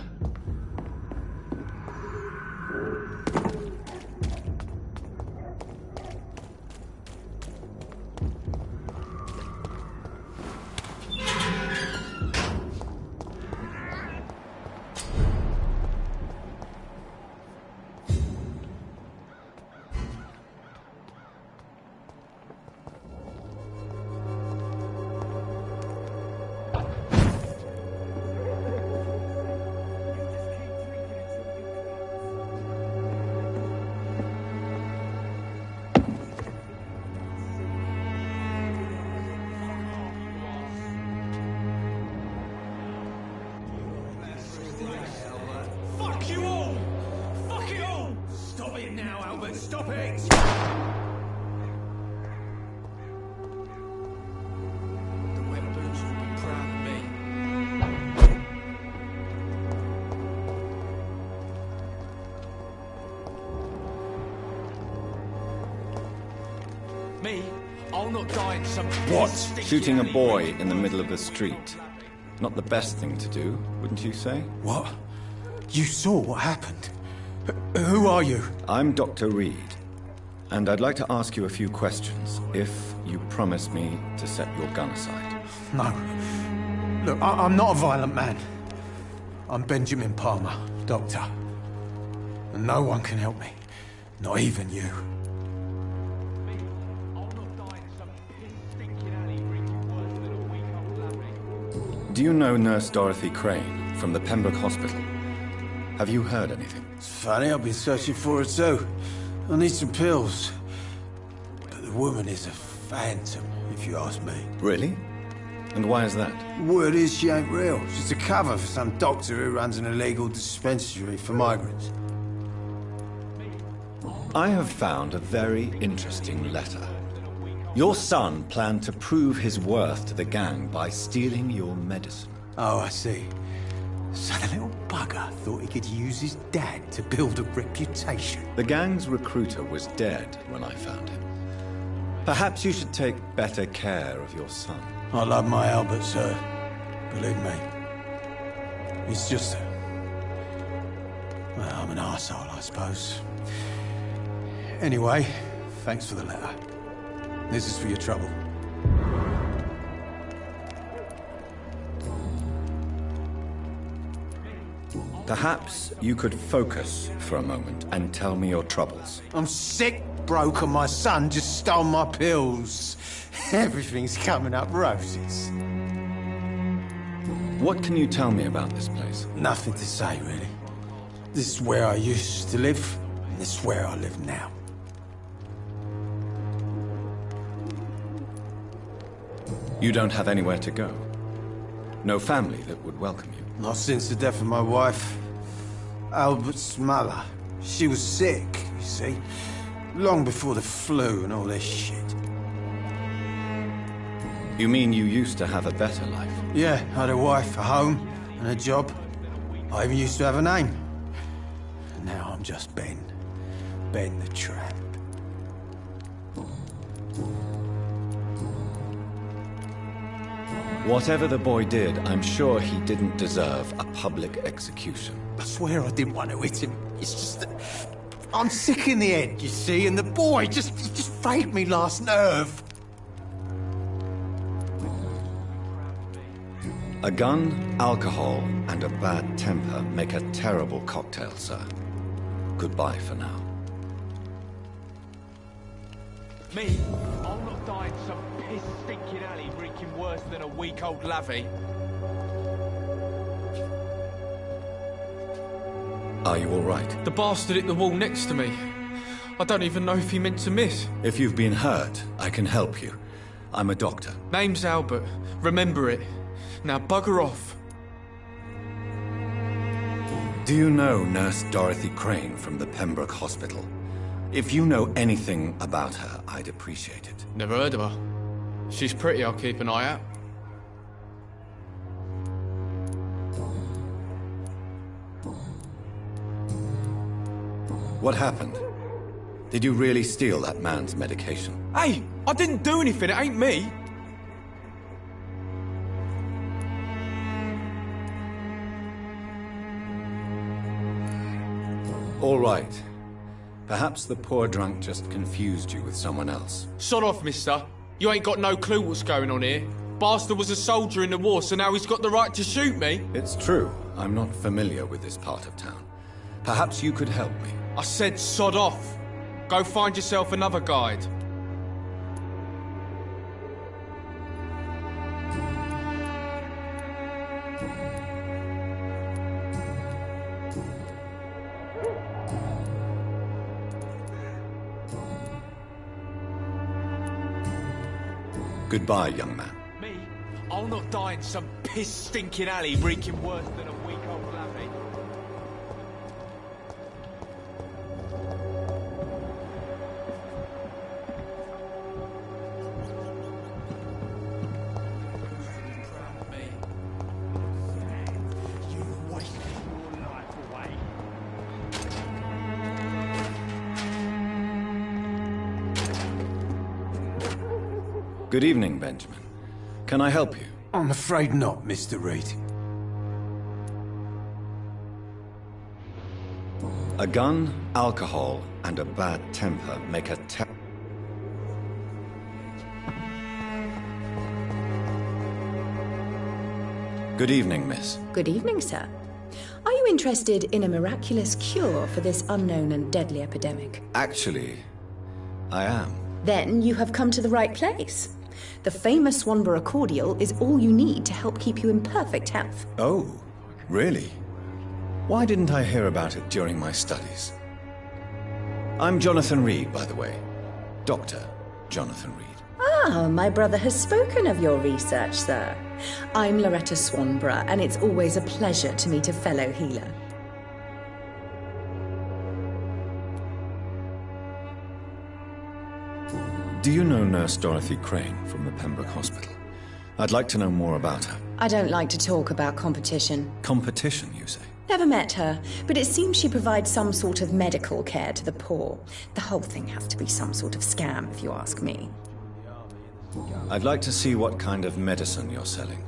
Speaker 14: Fuck you all! Fuck it all! Stop it now, Albert, stop it! The wet boots will be proud of me. Me? I'll not die in some...
Speaker 2: What? Shooting a boy in the middle of the street. Not the best thing to do, wouldn't you say?
Speaker 8: What? You saw what happened? Who are you?
Speaker 2: I'm Dr. Reed, and I'd like to ask you a few questions, if you promise me to set your gun aside.
Speaker 8: No. Look, I'm not a violent man. I'm Benjamin Palmer, doctor. And no one can help me. Not even you.
Speaker 2: Do you know Nurse Dorothy Crane from the Pembroke Hospital? Have you heard anything?
Speaker 8: It's funny, I've been searching for her too. I need some pills. But the woman is a phantom, if you ask me.
Speaker 2: Really? And why is that?
Speaker 8: Word is she ain't real. She's a cover for some doctor who runs an illegal dispensary for migrants.
Speaker 2: I have found a very interesting letter. Your son planned to prove his worth to the gang by stealing your medicine.
Speaker 8: Oh, I see. So the little bugger thought he could use his dad to build a reputation.
Speaker 2: The gang's recruiter was dead when I found him. Perhaps you should take better care of your son.
Speaker 8: I love my Albert, sir. Believe me. He's just well, I'm an arsehole, I suppose. Anyway, thanks for the letter. This is for your trouble.
Speaker 2: Perhaps you could focus for a moment and tell me your troubles.
Speaker 8: I'm sick, broke, and my son just stole my pills. Everything's coming up roses.
Speaker 2: What can you tell me about this place?
Speaker 8: Nothing to say, really. This is where I used to live, and this is where I live now.
Speaker 2: You don't have anywhere to go? No family that would welcome you?
Speaker 8: Not since the death of my wife, Albert's mother. She was sick, you see. Long before the flu and all this shit.
Speaker 2: You mean you used to have a better life?
Speaker 8: Yeah, I had a wife, a home, and a job. I even used to have a name. And now I'm just Ben. Ben the Tramp.
Speaker 2: Whatever the boy did, I'm sure he didn't deserve a public execution.
Speaker 8: I swear I didn't want to hit him. It's just that I'm sick in the head, you see, and the boy just frayed me last nerve.
Speaker 2: A gun, alcohol, and a bad temper make a terrible cocktail, sir. Goodbye for now.
Speaker 14: Me? I'll not die in some piss-stinking alley reeking worse than a week-old lavvy.
Speaker 2: Are you all right?
Speaker 16: The bastard hit the wall next to me. I don't even know if he meant to miss.
Speaker 2: If you've been hurt, I can help you. I'm a doctor.
Speaker 16: Name's Albert. Remember it. Now bugger off.
Speaker 2: Do you know Nurse Dorothy Crane from the Pembroke Hospital? If you know anything about her, I'd appreciate it.
Speaker 16: Never heard of her. She's pretty, I'll keep an eye out.
Speaker 2: What happened? Did you really steal that man's medication?
Speaker 16: Hey, I didn't do anything, it ain't me.
Speaker 2: All right. Perhaps the poor drunk just confused you with someone else.
Speaker 16: Sod off, mister. You ain't got no clue what's going on here. Bastard was a soldier in the war, so now he's got the right to shoot me.
Speaker 2: It's true. I'm not familiar with this part of town. Perhaps you could help me.
Speaker 16: I said sod off. Go find yourself another guide.
Speaker 2: Goodbye, young man.
Speaker 16: Me? I'll not die in some piss-stinking alley reeking worse than a week-old lappy.
Speaker 2: Good evening, Benjamin. Can I help you?
Speaker 3: I'm afraid not, Mr. Reed.
Speaker 2: A gun, alcohol, and a bad temper make a Good evening, miss.
Speaker 17: Good evening, sir. Are you interested in a miraculous cure for this unknown and deadly epidemic?
Speaker 2: Actually, I am.
Speaker 17: Then you have come to the right place. The famous Swanborough cordial is all you need to help keep you in perfect health.
Speaker 2: Oh, really? Why didn't I hear about it during my studies? I'm Jonathan Reed, by the way. Dr. Jonathan Reed.
Speaker 17: Ah, my brother has spoken of your research, sir. I'm Loretta Swanborough, and it's always a pleasure to meet a fellow healer.
Speaker 2: Do you know Nurse Dorothy Crane from the Pembroke Hospital? I'd like to know more about her.
Speaker 17: I don't like to talk about competition.
Speaker 2: Competition, you say?
Speaker 17: Never met her, but it seems she provides some sort of medical care to the poor. The whole thing has to be some sort of scam, if you ask me.
Speaker 2: I'd like to see what kind of medicine you're selling.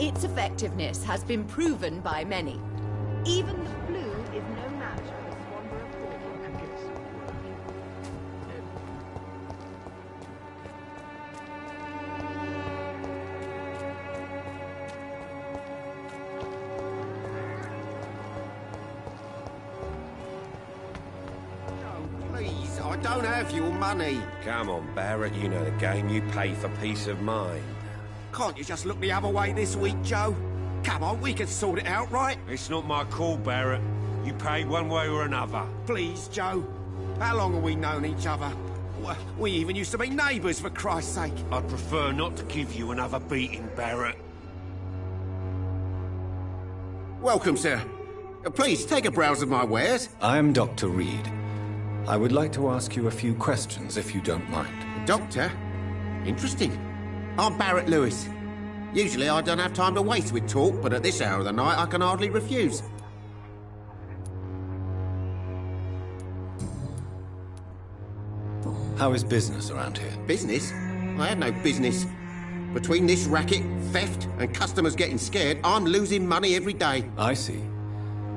Speaker 18: Its effectiveness has been proven by many. Even the flu is no match for Swanborough cordial.
Speaker 3: Please, I don't have your money. Come on, Barrett, you know the game. You pay for peace of mind. Can't you just look the other way this week, Joe? Come on, we can sort it out, right?
Speaker 14: It's not my call, Barrett. You pay one way or another.
Speaker 3: Please, Joe. How long have we known each other? We even used to be neighbours, for Christ's sake.
Speaker 14: I'd prefer not to give you another beating, Barrett.
Speaker 3: Welcome, sir. Please, take a browse of my wares.
Speaker 2: I'm Dr. Reed. I would like to ask you a few questions, if you don't mind.
Speaker 3: Doctor? Interesting. I'm Barrett Lewis. Usually I don't have time to waste with talk, but at this hour of the night I can hardly refuse.
Speaker 2: How is business around here?
Speaker 3: Business? I have no business. Between this racket, theft, and customers getting scared, I'm losing money every day.
Speaker 2: I see.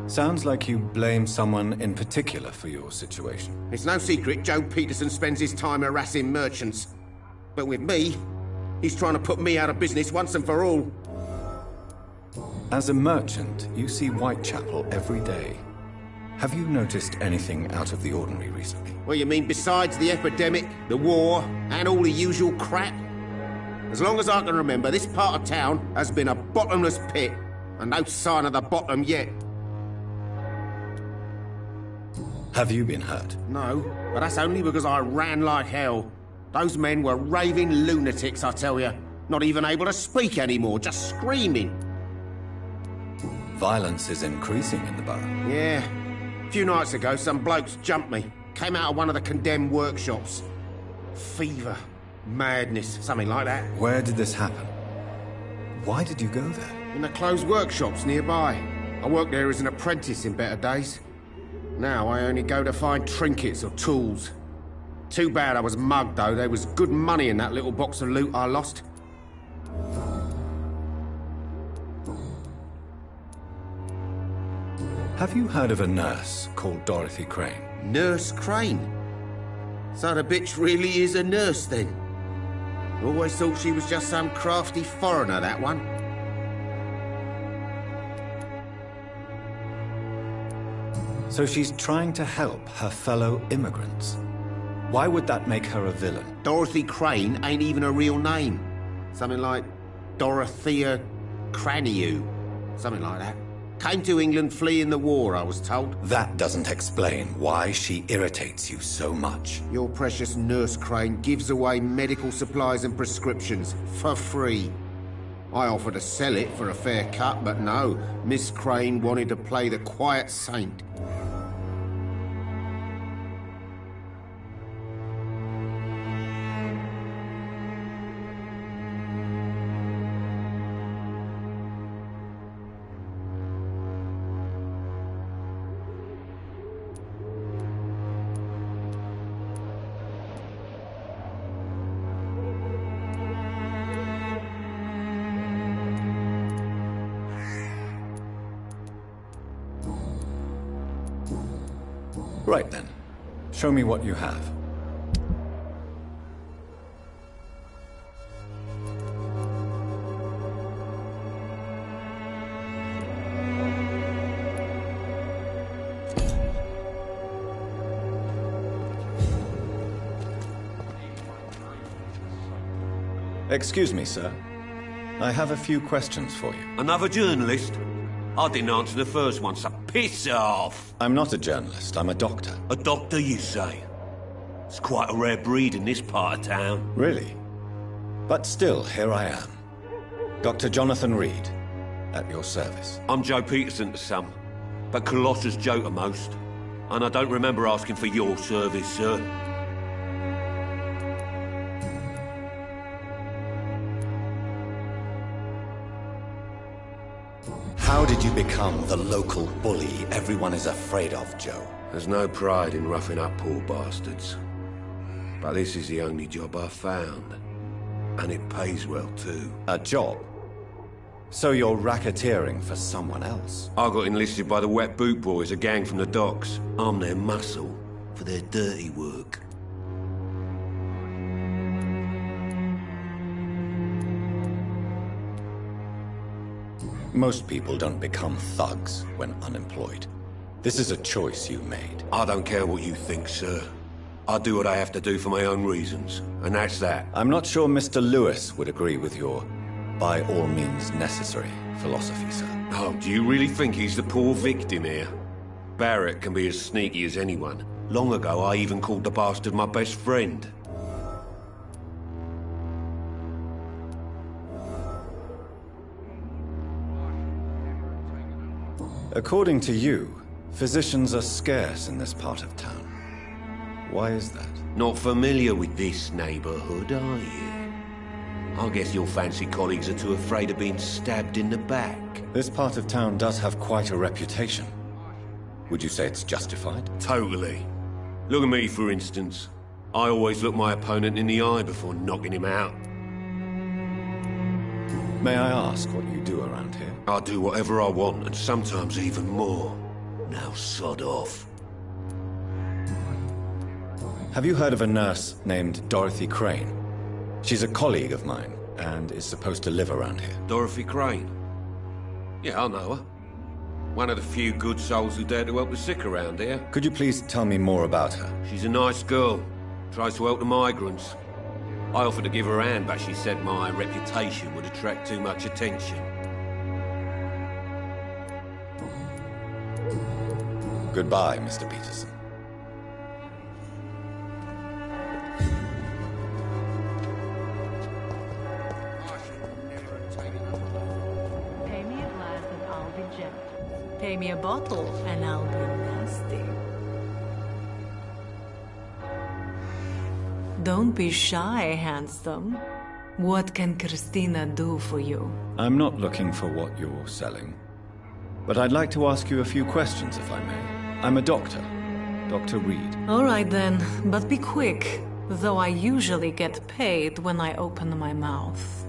Speaker 2: Sounds like you blame someone in particular for your situation.
Speaker 3: It's no secret Joe Peterson spends his time harassing merchants. But with me, he's trying to put me out of business once and for all.
Speaker 2: As a merchant, you see Whitechapel every day. Have you noticed anything out of the ordinary recently?
Speaker 3: Well, you mean besides the epidemic, the war, and all the usual crap? As long as I can remember, this part of town has been a bottomless pit, and no sign of the bottom yet.
Speaker 2: Have you been hurt?
Speaker 19: No, but that's only because I ran like hell. Those men were raving lunatics, I tell you. Not even able to speak anymore, just screaming.
Speaker 2: Violence is increasing in the borough.
Speaker 19: Yeah. A few nights ago, some blokes jumped me. Came out of one of the condemned workshops. Fever, madness, something like that.
Speaker 2: Where did this happen? Why did you go there?
Speaker 19: In the closed workshops nearby. I worked there as an apprentice in better days. Now I only go to find trinkets or tools. Too bad I was mugged, though. There was good money in that little box of loot I lost.
Speaker 2: Have you heard of a nurse called Dorothy Crane?
Speaker 19: Nurse Crane? So the bitch really is a nurse, then? Always thought she was just some crafty foreigner, that one.
Speaker 2: So she's trying to help her fellow immigrants. Why would that make her a villain?
Speaker 19: Dorothy Crane ain't even a real name. Something like Dorothea Craniu. Something like that. Came to England fleeing the war, I was told.
Speaker 2: That doesn't explain why she irritates you so much.
Speaker 19: Your precious Nurse Crane gives away medical supplies and prescriptions for free. I offered to sell it for a fair cut, but no. Miss Crane wanted to play the quiet saint.
Speaker 2: Right then. Show me what you have. Excuse me, sir. I have a few questions for you.
Speaker 14: Another journalist? I didn't answer the first one, so piss off!
Speaker 2: I'm not a journalist, I'm a doctor.
Speaker 14: A doctor, you say? It's quite a rare breed in this part of town.
Speaker 2: Really? But still, here I am. Dr. Jonathan Reed, at your service.
Speaker 14: I'm Joe Peterson to some, but Colossus Joe to most. And I don't remember asking for your service, sir.
Speaker 2: How did you become the local bully everyone is afraid of, Joe?
Speaker 14: There's no pride in roughing up poor bastards. But this is the only job I've found. And it pays well, too.
Speaker 2: A job? So you're racketeering for someone else?
Speaker 14: I got enlisted by the Wet Boot Boys, a gang from the docks. I'm their muscle for their dirty work.
Speaker 2: Most people don't become thugs when unemployed. This is a choice you made.
Speaker 14: I don't care what you think, sir. I do what I have to do for my own reasons, and that's that.
Speaker 2: I'm not sure Mr. Lewis would agree with your by all means necessary philosophy, sir.
Speaker 14: Oh, do you really think he's the poor victim here? Barrett can be as sneaky as anyone. Long ago, I even called the bastard my best friend.
Speaker 2: According to you, physicians are scarce in this part of town. Why is that?
Speaker 14: Not familiar with this neighborhood, are you? I guess your fancy colleagues are too afraid of being stabbed in the back.
Speaker 2: This part of town does have quite a reputation. Would you say it's justified?
Speaker 14: Totally. Look at me, for instance. I always look my opponent in the eye before knocking him out.
Speaker 2: May I ask what you do around here?
Speaker 14: I do whatever I want, and sometimes even more. Now sod off.
Speaker 2: Have you heard of a nurse named Dorothy Crane? She's a colleague of mine, and is supposed to live around here.
Speaker 14: Dorothy Crane? Yeah, I know her. One of the few good souls who dare to help the sick around here.
Speaker 2: Could you please tell me more about her?
Speaker 14: She's a nice girl. Tries to help the migrants. I offered to give her a hand, but she said my reputation would attract too much attention.
Speaker 2: Goodbye, Mr. Peterson.
Speaker 20: pay me a bottle and I'll be nasty. Don't be shy, handsome. What can Christina do for you?
Speaker 2: I'm not looking for what you're selling. But I'd like to ask you a few questions, if I may. I'm a doctor. Dr. Reed.
Speaker 20: All right then, but be quick. Though I usually get paid when I open my mouth.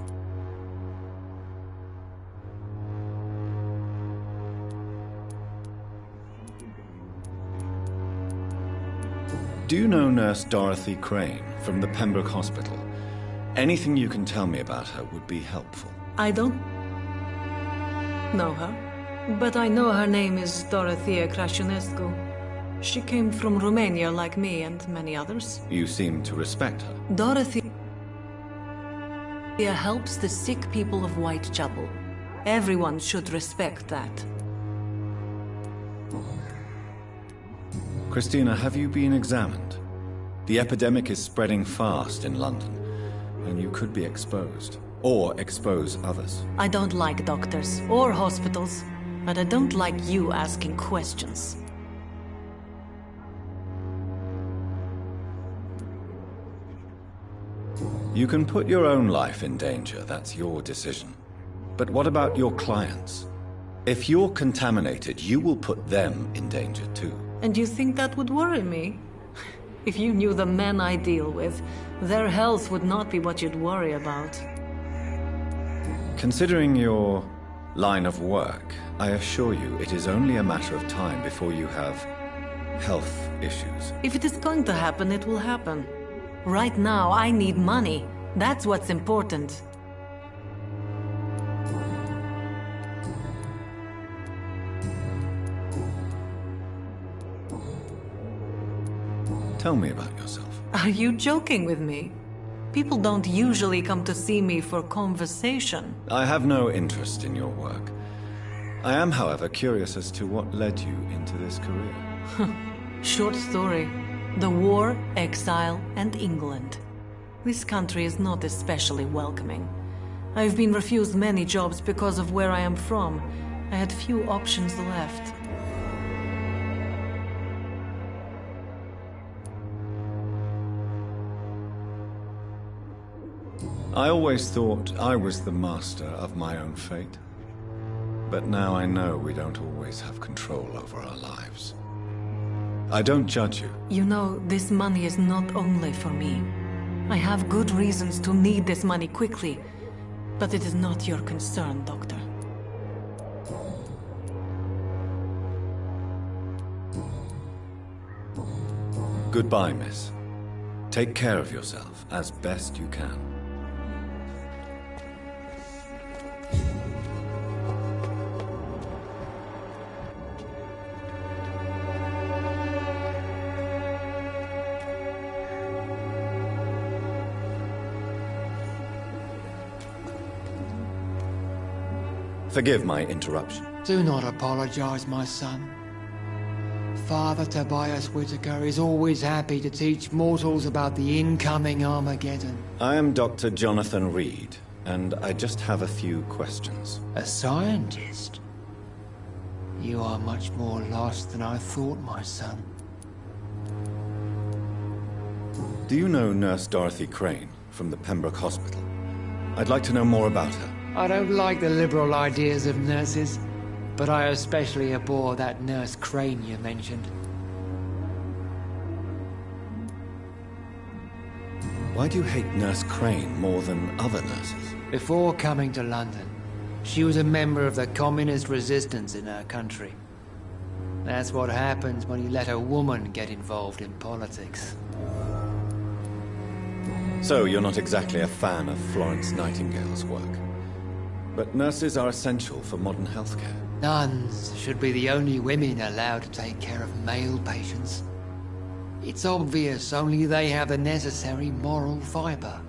Speaker 2: Do you know Nurse Dorothy Crane from the Pembroke Hospital? Anything you can tell me about her would be helpful.
Speaker 20: I don't know her, but I know her name is Dorothea Crasionescu. She came from Romania like me and many others.
Speaker 2: You seem to respect her.
Speaker 20: Dorothea helps the sick people of Whitechapel. Everyone should respect that.
Speaker 2: Christina, have you been examined? The epidemic is spreading fast in London, and you could be exposed, or expose others.
Speaker 20: I don't like doctors or hospitals, but I don't like you asking questions.
Speaker 2: You can put your own life in danger, that's your decision. But what about your clients? If you're contaminated, you will put them in danger too.
Speaker 20: And you think that would worry me? If you knew the men I deal with, their health would not be what you'd worry about.
Speaker 2: Considering your line of work, I assure you it is only a matter of time before you have health issues.
Speaker 20: If it is going to happen, it will happen. Right now, I need money. That's what's important.
Speaker 2: Tell me about yourself.
Speaker 20: Are you joking with me? People don't usually come to see me for conversation.
Speaker 2: I have no interest in your work. I am, however, curious as to what led you into this career.
Speaker 20: Short story. The war, exile, and England. This country is not especially welcoming. I've been refused many jobs because of where I am from. I had few options left.
Speaker 2: I always thought I was the master of my own fate. But now I know we don't always have control over our lives. I don't judge you.
Speaker 20: You know, this money is not only for me. I have good reasons to need this money quickly, but it is not your concern, Doctor.
Speaker 2: Goodbye, miss. Take care of yourself as best you can. Forgive my interruption.
Speaker 21: Do not apologize, my son. Father Tobias Whitaker is always happy to teach mortals about the incoming Armageddon.
Speaker 2: I am Dr. Jonathan Reed, and I just have a few questions.
Speaker 21: A scientist? You are much more lost than I thought, my son.
Speaker 2: Do you know Nurse Dorothy Crane from the Pembroke Hospital? I'd like to know more about her.
Speaker 21: I don't like the liberal ideas of nurses, but I especially abhor that Nurse Crane you mentioned.
Speaker 2: Why do you hate Nurse Crane more than other nurses?
Speaker 21: Before coming to London, she was a member of the communist resistance in her country. That's what happens when you let a woman get involved in politics.
Speaker 2: So you're not exactly a fan of Florence Nightingale's work. But nurses are essential for modern healthcare.
Speaker 21: Nuns should be the only women allowed to take care of male patients. It's obvious only they have the necessary moral fiber.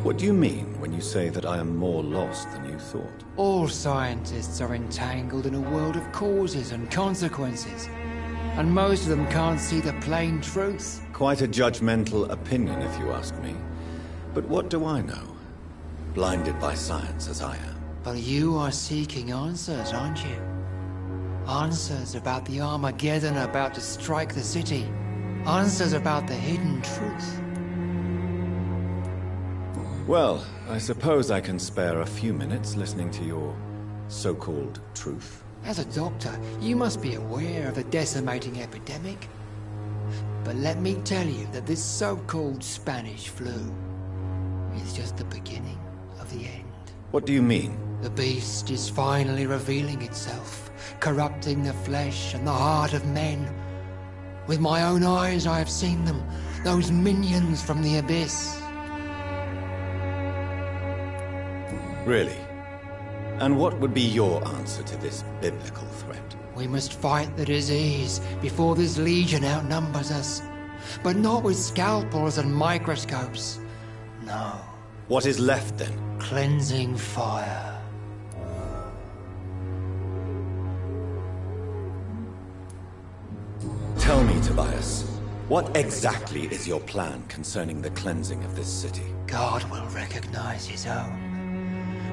Speaker 2: What do you mean? when you say that I am more lost than you thought?
Speaker 21: All scientists are entangled in a world of causes and consequences, and most of them can't see the plain truth.
Speaker 2: Quite a judgmental opinion, if you ask me. But what do I know? Blinded by science as I am.
Speaker 21: But you are seeking answers, aren't you? Answers about the Armageddon about to strike the city. Answers about the hidden truth.
Speaker 2: Well, I suppose I can spare a few minutes listening to your so-called truth.
Speaker 21: As a doctor, you must be aware of the decimating epidemic. But let me tell you that this so-called Spanish flu is just the beginning of the end.
Speaker 2: What do you mean?
Speaker 21: The beast is finally revealing itself, corrupting the flesh and the heart of men. With my own eyes I have seen them, those minions from the abyss.
Speaker 2: Really? And what would be your answer to this biblical threat?
Speaker 21: We must fight the disease before this legion outnumbers us. But not with scalpels and microscopes. No.
Speaker 2: What is left then?
Speaker 21: Cleansing fire.
Speaker 2: Tell me, Tobias, what exactly is your plan concerning the cleansing of this city?
Speaker 21: God will recognize his own.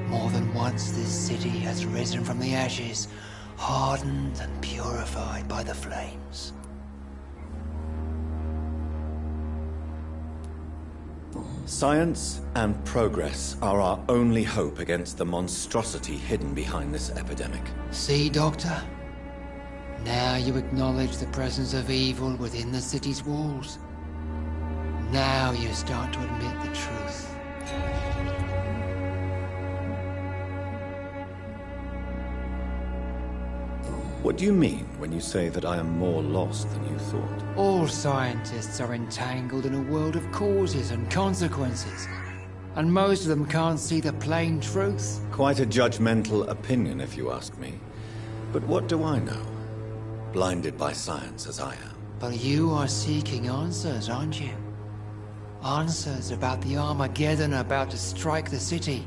Speaker 21: More than once this city has risen from the ashes, hardened and purified by the flames.
Speaker 2: Science and progress are our only hope against the monstrosity hidden behind this epidemic.
Speaker 21: See, Doctor? Now you acknowledge the presence of evil within the city's walls. Now you start to admit the truth.
Speaker 2: What do you mean when you say that I am more lost than you thought?
Speaker 21: All scientists are entangled in a world of causes and consequences, and most of them can't see the plain truth.
Speaker 2: Quite a judgmental opinion, if you ask me. But what do I know? Blinded by science as I am.
Speaker 21: But you are seeking answers, aren't you? Answers about the Armageddon about to strike the city.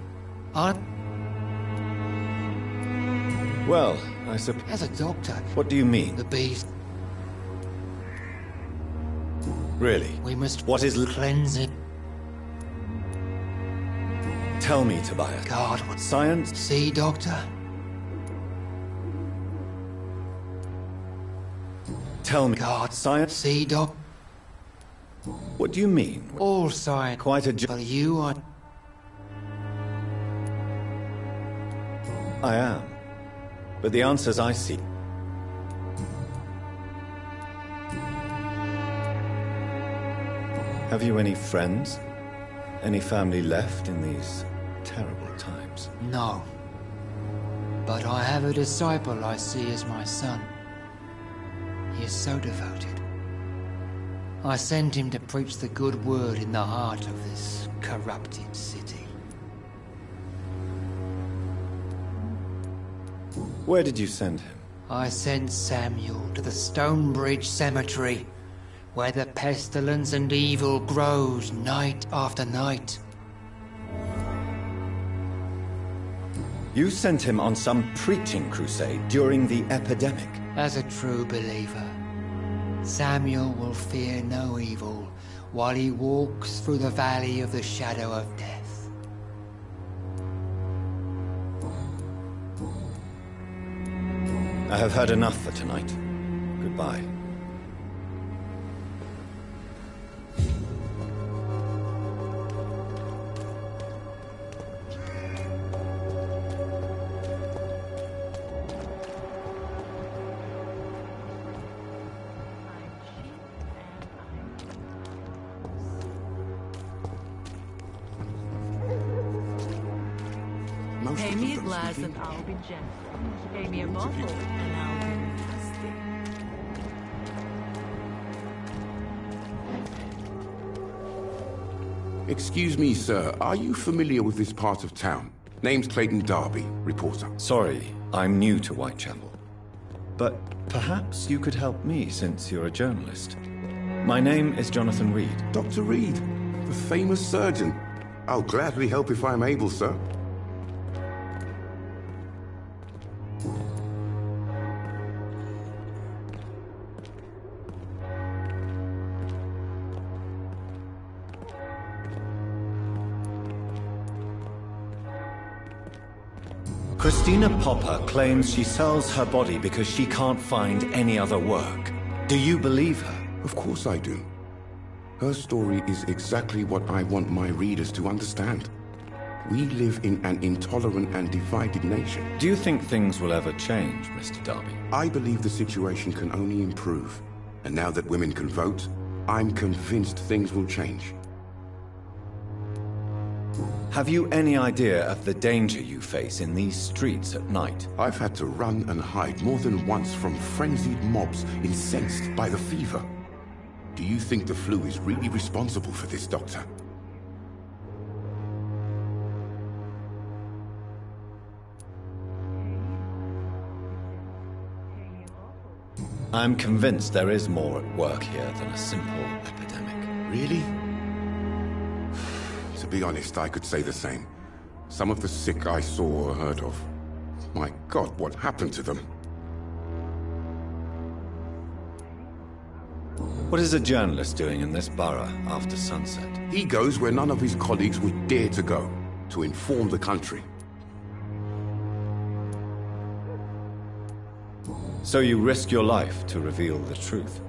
Speaker 2: Well, I suppose...
Speaker 21: As a doctor...
Speaker 2: What do you mean?
Speaker 21: The beast...
Speaker 2: Really?
Speaker 21: We must...
Speaker 2: What is...
Speaker 21: cleanse it.
Speaker 2: Tell me, Tobias.
Speaker 21: God, what...
Speaker 2: Science...
Speaker 21: See, Doctor?
Speaker 2: Tell me...
Speaker 21: God...
Speaker 2: Science...
Speaker 21: See, Doc...
Speaker 2: What do you mean?
Speaker 21: All science...
Speaker 2: Quite a...
Speaker 21: But you are...
Speaker 2: I am. But the answers I seek... Have you any friends? Any family left in these terrible times?
Speaker 21: No. But I have a disciple I see as my son. He is so devoted. I sent him to preach the good word in the heart of this corrupted city.
Speaker 2: Where did you send him?
Speaker 21: I sent Samuel to the Stonebridge Cemetery, where the pestilence and evil grows night after night.
Speaker 2: You sent him on some preaching crusade during the epidemic.
Speaker 21: As a true believer, Samuel will fear no evil while he walks through the valley of the shadow of death.
Speaker 2: I have heard enough for tonight. Goodbye.
Speaker 20: Pay me a glass and I'll be gentle. Pay me a bottle and I'll be nasty.
Speaker 5: Excuse me, sir. Are you familiar with this part of town? Name's Clayton Darby, reporter.
Speaker 2: Sorry, I'm new to Whitechapel. But perhaps you could help me since you're a journalist. My name is Jonathan Reed.
Speaker 5: Dr. Reed, the famous surgeon. I'll gladly help if I'm able, sir.
Speaker 2: Christina Popper claims she sells her body because she can't find any other work. Do you believe her?
Speaker 5: Of course I do. Her story is exactly what I want my readers to understand. We live in an intolerant and divided nation.
Speaker 2: Do you think things will ever change, Mr. Darby?
Speaker 5: I believe the situation can only improve. And now that women can vote, I'm convinced things will change.
Speaker 2: Have you any idea of the danger you face in these streets at night?
Speaker 5: I've had to run and hide more than once from frenzied mobs incensed by the fever. Do you think the flu is really responsible for this, Doctor?
Speaker 2: I'm convinced there is more at work here than a simple epidemic.
Speaker 5: Really? To be honest, I could say the same. Some of the sick I saw or heard of. My God, what happened to them?
Speaker 2: What is a journalist doing in this borough after sunset?
Speaker 5: He goes where none of his colleagues would dare to go, to inform the country.
Speaker 2: So you risk your life to reveal the truth.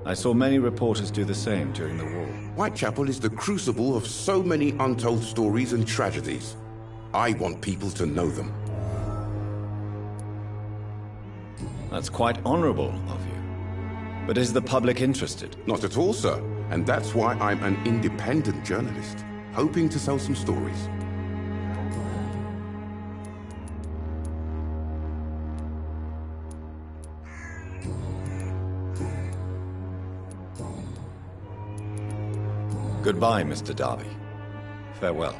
Speaker 2: I saw many reporters do the same during the war.
Speaker 5: Whitechapel is the crucible of so many untold stories and tragedies. I want people to know them.
Speaker 2: That's quite honorable of you. But is the public interested?
Speaker 5: Not at all, sir. And that's why I'm an independent journalist, hoping to sell some stories.
Speaker 2: Goodbye, Mr. Darby. Farewell.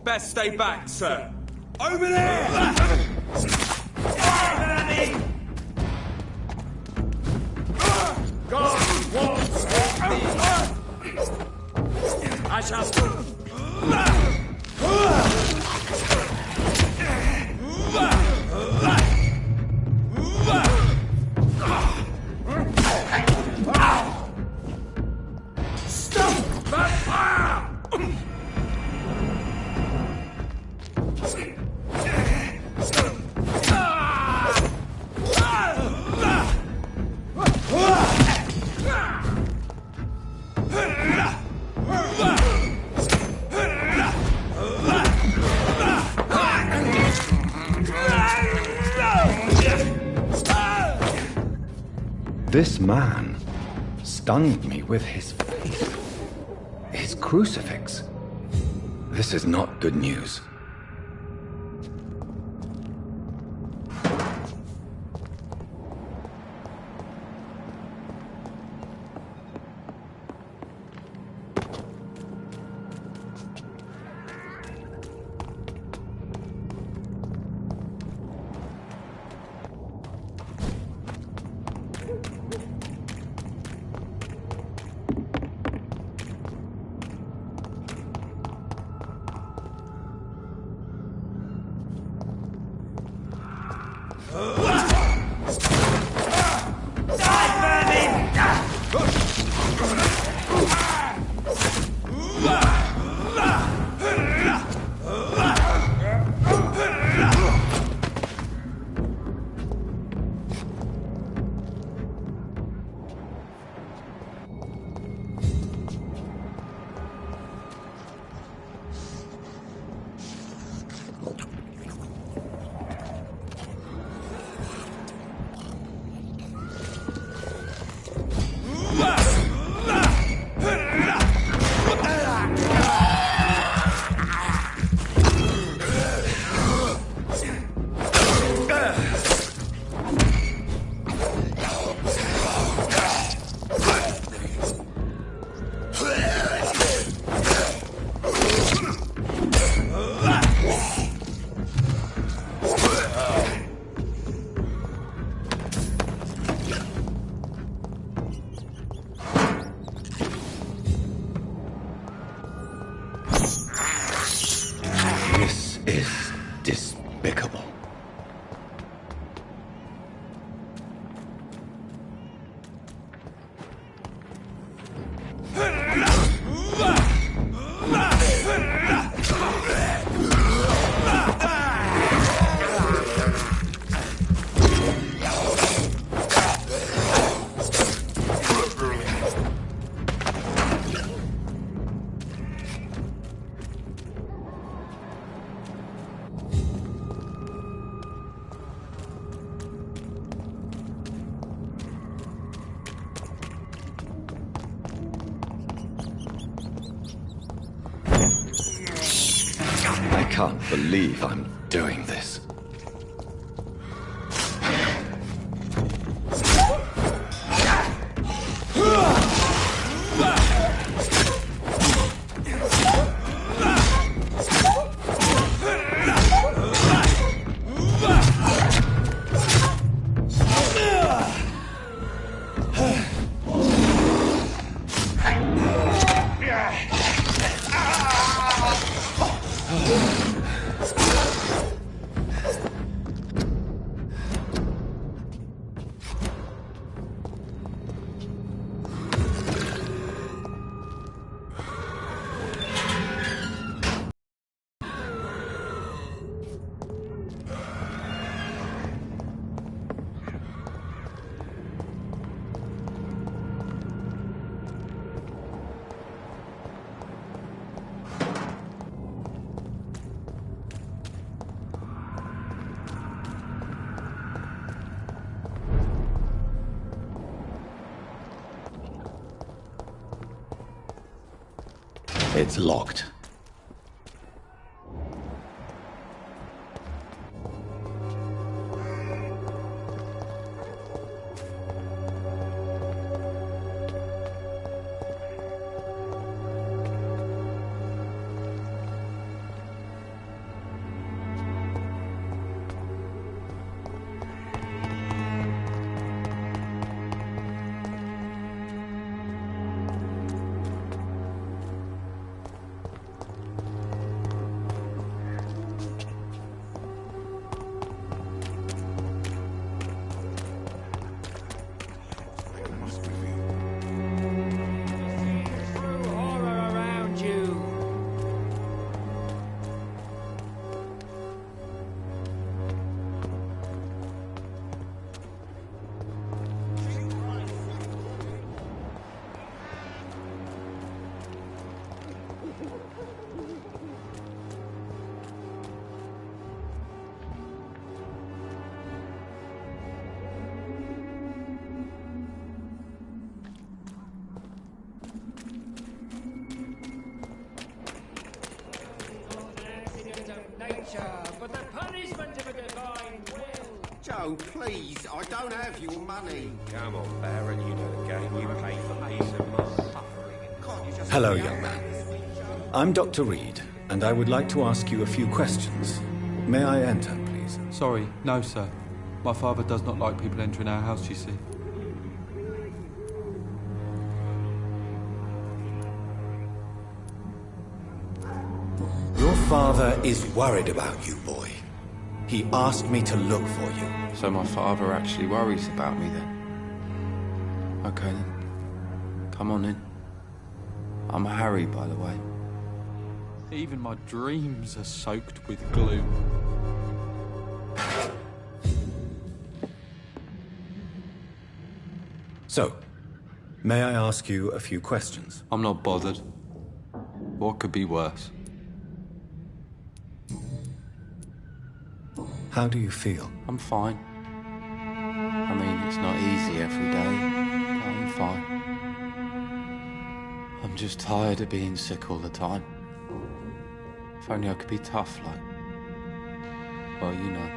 Speaker 15: Best stay back, sir. Over there! God wants these. I shall. Stop that fire!
Speaker 2: This man stunned me with his face. His crucifix. This is not good news. can't believe I'm doing this. It's locked.
Speaker 14: But the punishment of a divine will.
Speaker 19: Joe, please, I don't have your money.
Speaker 14: Come on, Baron, you know the game. You pay for peace of mind.
Speaker 2: Hello, young man. I'm Dr. Reed, and I would like to ask you a few questions. May I enter, please?
Speaker 4: Sorry, no, sir. My father does not like people entering our house, you see.
Speaker 2: Your father is worried about you, boy. He asked me to look for you.
Speaker 22: So my father actually worries about me then? Okay then. Come on in. I'm Harry, by the way.
Speaker 4: Even my dreams are soaked with gloom.
Speaker 2: So, may I ask you a few questions?
Speaker 22: I'm not bothered. What could be worse?
Speaker 2: How do you feel?
Speaker 22: I'm fine. I mean, it's not easy every day, but I'm fine. I'm just tired of being sick all the time. If only I could be tough, like... Well, you know.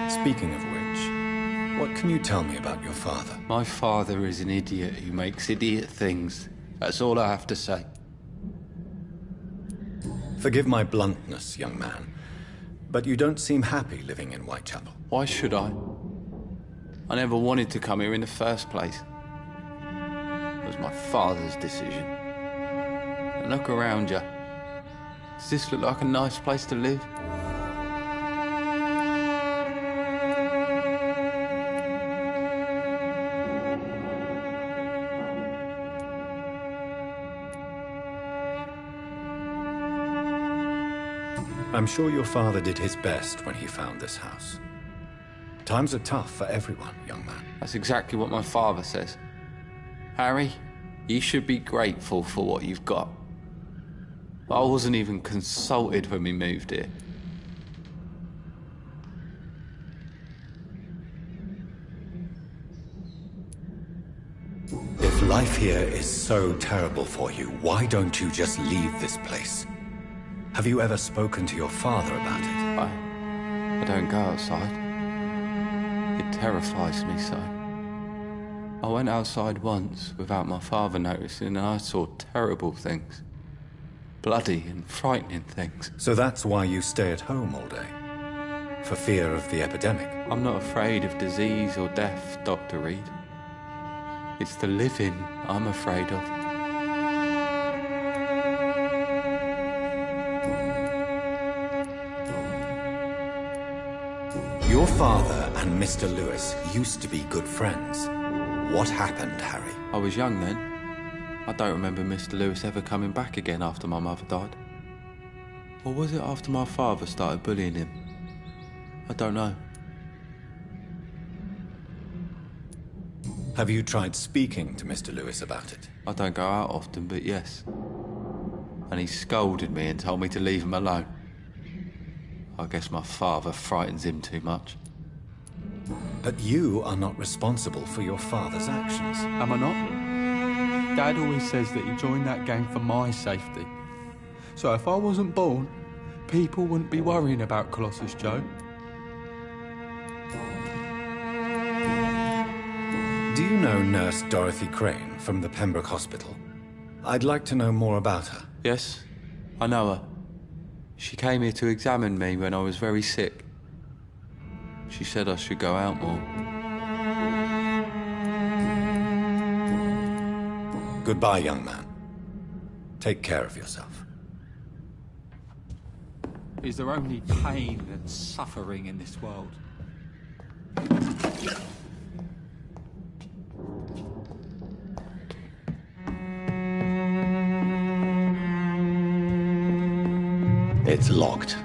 Speaker 2: Speaking of which, what can you tell me about your father?
Speaker 22: My father is an idiot who makes idiot things. That's all I have to say.
Speaker 2: Forgive my bluntness, young man, but you don't seem happy living in Whitechapel.
Speaker 22: Why should I? I never wanted to come here in the first place. It was my father's decision. And look around you. Does this look like a nice place to live?
Speaker 2: I'm sure your father did his best when he found this house. Times are tough for everyone, young man.
Speaker 22: That's exactly what my father says. Harry, you should be grateful for what you've got. I wasn't even consulted when we moved here.
Speaker 2: If life here is so terrible for you, why don't you just leave this place? Have you ever spoken to your father about it?
Speaker 22: I don't go outside. It terrifies me so. I went outside once without my father noticing and I saw terrible things. Bloody and frightening things.
Speaker 2: So that's why you stay at home all day? For fear of the epidemic?
Speaker 22: I'm not afraid of disease or death, Dr. Reed. It's the living I'm afraid of.
Speaker 2: Your father and Mr. Lewis used to be good friends. What happened, Harry?
Speaker 22: I was young then. I don't remember Mr. Lewis ever coming back again after my mother died. Or was it after my father started bullying him? I don't know.
Speaker 2: Have you tried speaking to Mr. Lewis about it?
Speaker 22: I don't go out often, but yes. And he scolded me and told me to leave him alone. I guess my father frightens him too much.
Speaker 2: But you are not responsible for your father's actions.
Speaker 4: Am I not? Dad always says that he joined that gang for my safety. So if I wasn't born, people wouldn't be worrying about Colossus Joe.
Speaker 2: Do you know Nurse Dorothy Crane from the Pembroke Hospital? I'd like to know more about her.
Speaker 22: Yes, I know her. She came here to examine me when I was very sick. She said I should go out more.
Speaker 2: Goodbye, young man. Take care of yourself.
Speaker 4: Is there only pain and suffering in this world?
Speaker 2: It's locked.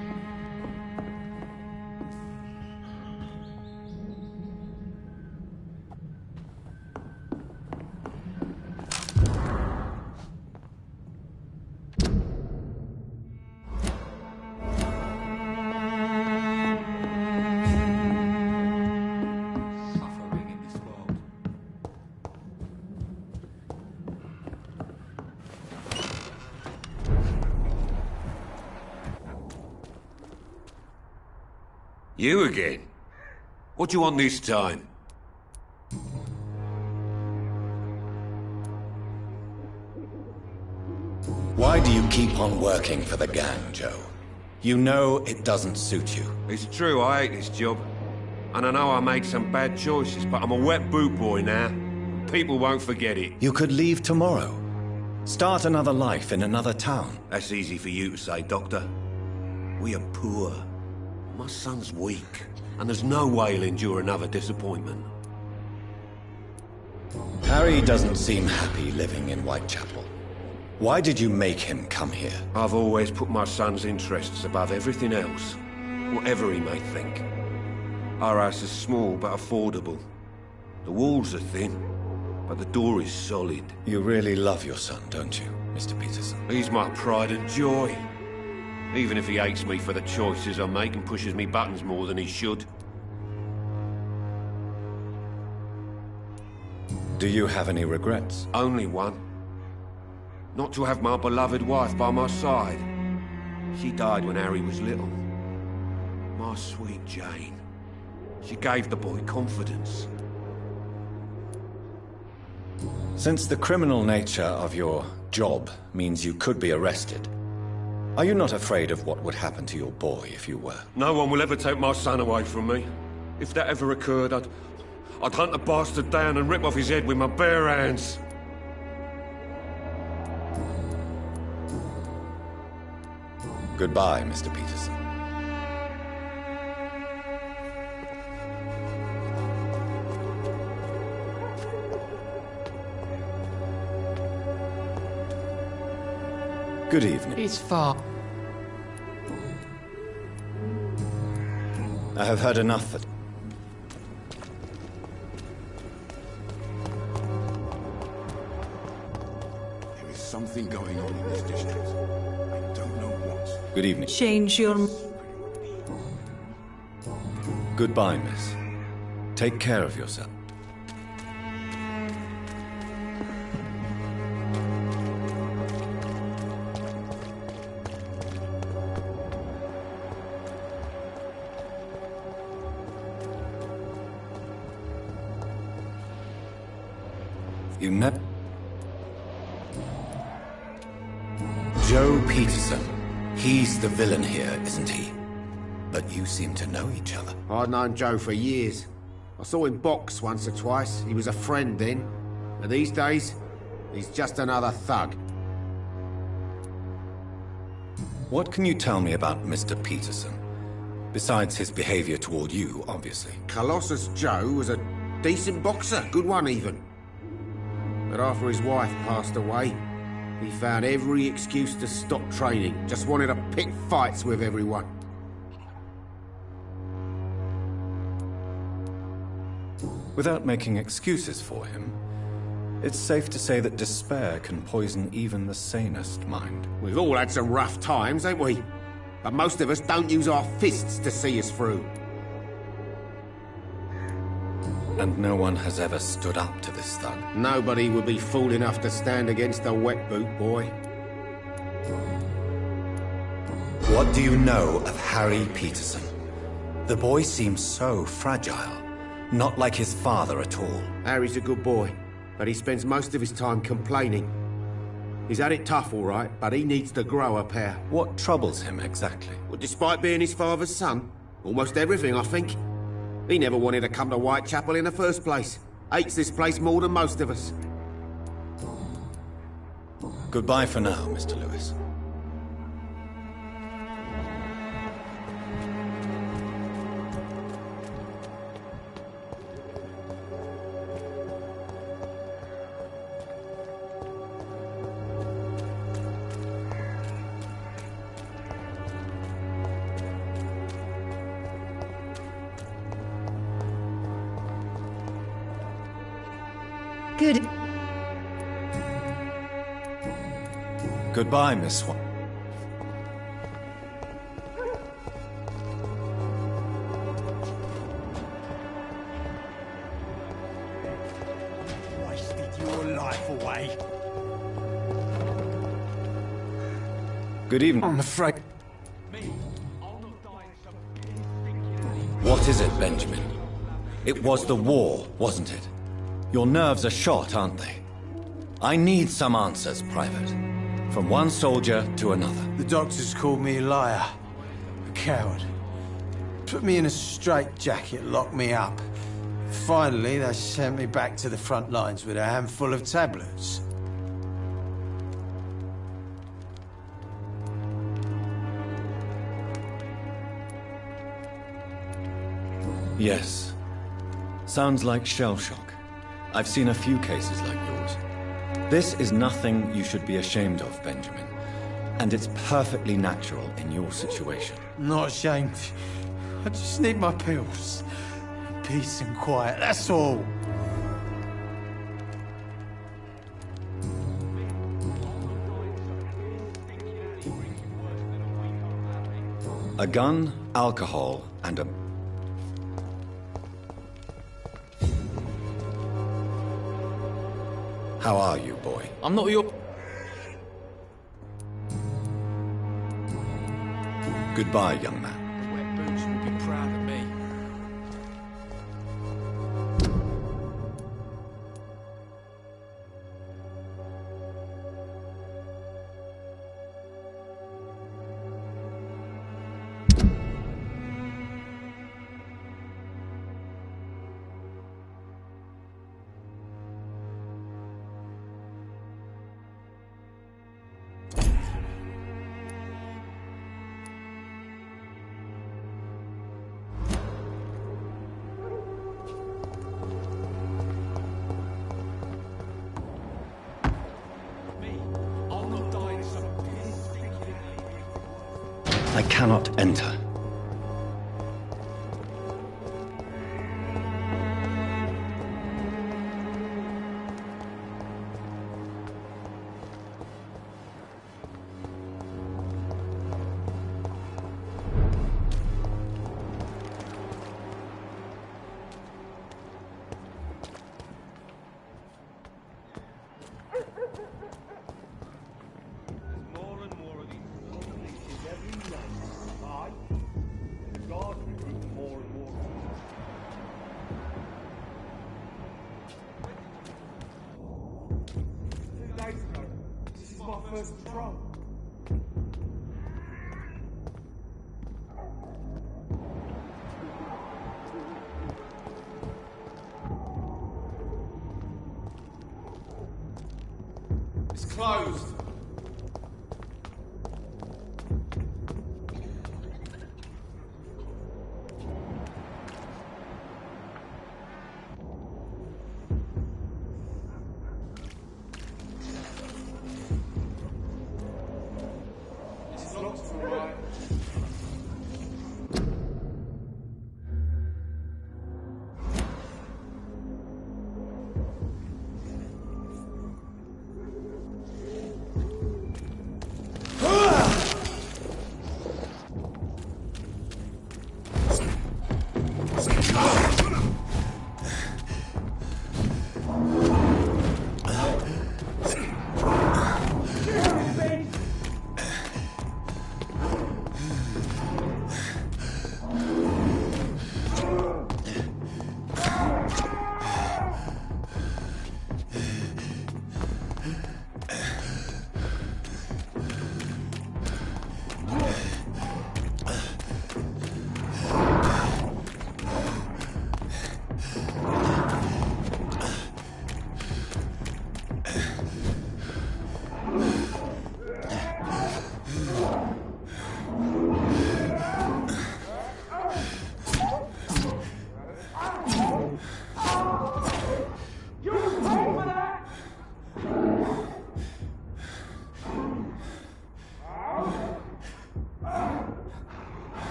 Speaker 3: You again? What do you want this time?
Speaker 2: Why do you keep on working for the gang, Joe? You know it doesn't suit you.
Speaker 3: It's true, I hate this job. And I know I made some bad choices, but I'm a wet boot boy now. People won't forget it.
Speaker 2: You could leave tomorrow. Start another life in another town.
Speaker 3: That's easy for you to say, Doctor. We are poor. My son's weak, and there's no way he'll endure another disappointment.
Speaker 2: Harry doesn't seem happy living in Whitechapel. Why did you make him come here?
Speaker 3: I've always put my son's interests above everything else, whatever he may think. Our house is small but affordable. The walls are thin, but the door is solid.
Speaker 2: You really love your son, don't you, Mr. Peterson?
Speaker 3: He's my pride and joy. Even if he hates me for the choices I make and pushes me buttons more than he should.
Speaker 2: Do you have any regrets?
Speaker 3: Only one. Not to have my beloved wife by my side. She died when Harry was little. My sweet Jane. She gave the boy confidence.
Speaker 2: Since the criminal nature of your job means you could be arrested, are you not afraid of what would happen to your boy if you were?
Speaker 3: No one will ever take my son away from me. If that ever occurred, I'd hunt the bastard down and rip off his head with my bare hands.
Speaker 2: Goodbye, Mr. Peterson. Good evening.
Speaker 21: It's far.
Speaker 2: I have heard enough that...
Speaker 5: There is something going on in this district. I don't know what.
Speaker 2: Good evening.
Speaker 20: Change your...
Speaker 2: Goodbye, miss. Take care of yourself. You never... Joe Peterson. He's the villain here, isn't he? But you seem to know each other.
Speaker 19: I'd known Joe for years. I saw him box once or twice. He was a friend then. But these days, he's just another thug.
Speaker 2: What can you tell me about Mr. Peterson? Besides his behavior toward you, obviously.
Speaker 19: Colossus Joe was a decent boxer, good one even. But after his wife passed away, he found every excuse to stop training. Just wanted to pick fights with everyone.
Speaker 2: Without making excuses for him, it's safe to say that despair can poison even the sanest mind.
Speaker 19: We've all had some rough times, ain't we? But most of us don't use our fists to see us through.
Speaker 2: And no one has ever stood up to this thug.
Speaker 19: Nobody would be fool enough to stand against a wet boot boy.
Speaker 2: What do you know of Harry Peterson? The boy seems so fragile. Not like his father at all.
Speaker 19: Harry's a good boy, but he spends most of his time complaining. He's had it tough, all right, but he needs to grow a pair.
Speaker 2: What troubles him exactly?
Speaker 19: Well, despite being his father's son, almost everything, I think. He never wanted to come to Whitechapel in the first place. Hates this place more than most of us.
Speaker 2: Goodbye for now, Mr. Lewis.
Speaker 9: Good.
Speaker 2: Goodbye, Miss Swan.
Speaker 15: Wasted your life away.
Speaker 2: Good evening.
Speaker 15: I'm afraid.
Speaker 2: What is it, Benjamin? It was the war, wasn't it? Your nerves are shot, aren't they? I need some answers, Private. From one soldier to another.
Speaker 6: The doctors called me a liar. A coward. Put me in a straitjacket, locked me up. Finally, they sent me back to the front lines with a handful of tablets.
Speaker 2: Yes. Sounds like shell shock. I've seen a few cases like yours. This is nothing you should be ashamed of, Benjamin. And it's perfectly natural in your situation.
Speaker 6: Not ashamed. I just need my pills. Peace and quiet, that's all.
Speaker 2: A gun, alcohol, and a... How are you, boy?
Speaker 16: I'm not your...
Speaker 2: Goodbye, young man.
Speaker 16: Wet boots will be proud of me.
Speaker 2: I cannot enter.
Speaker 14: More and more of these leeches every night.
Speaker 15: days ago. This is my first patrol.
Speaker 16: It's closed.
Speaker 15: This is locked, alright.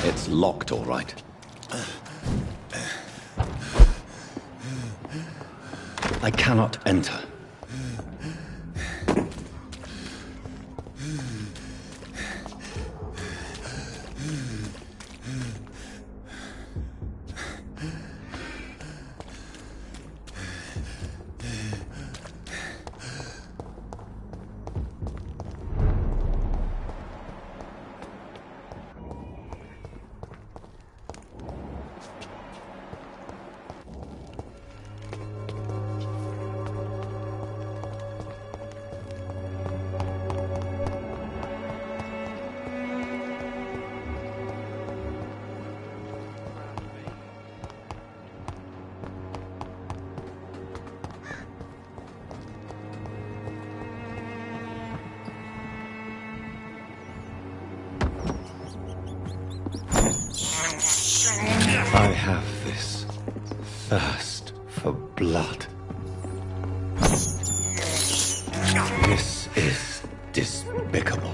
Speaker 2: It's locked, all right. I cannot enter. I have this thirst for blood. This is despicable.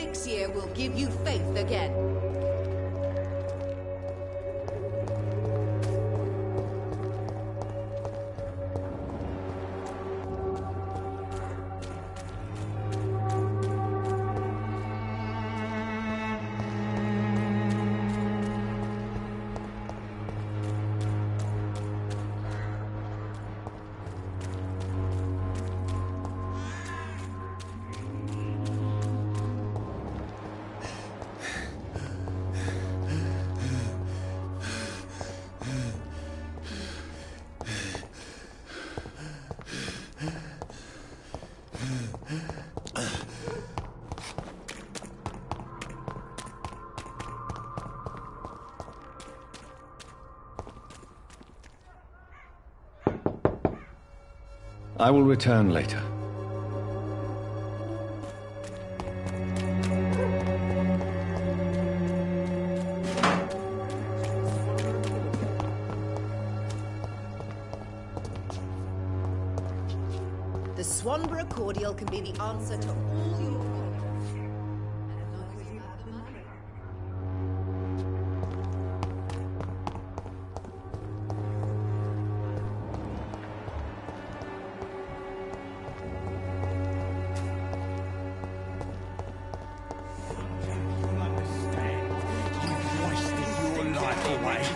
Speaker 18: elixir will give you faith again.
Speaker 1: I will return later.
Speaker 18: The Swanborough cordial can be the answer to all your problems. As long as you have the money.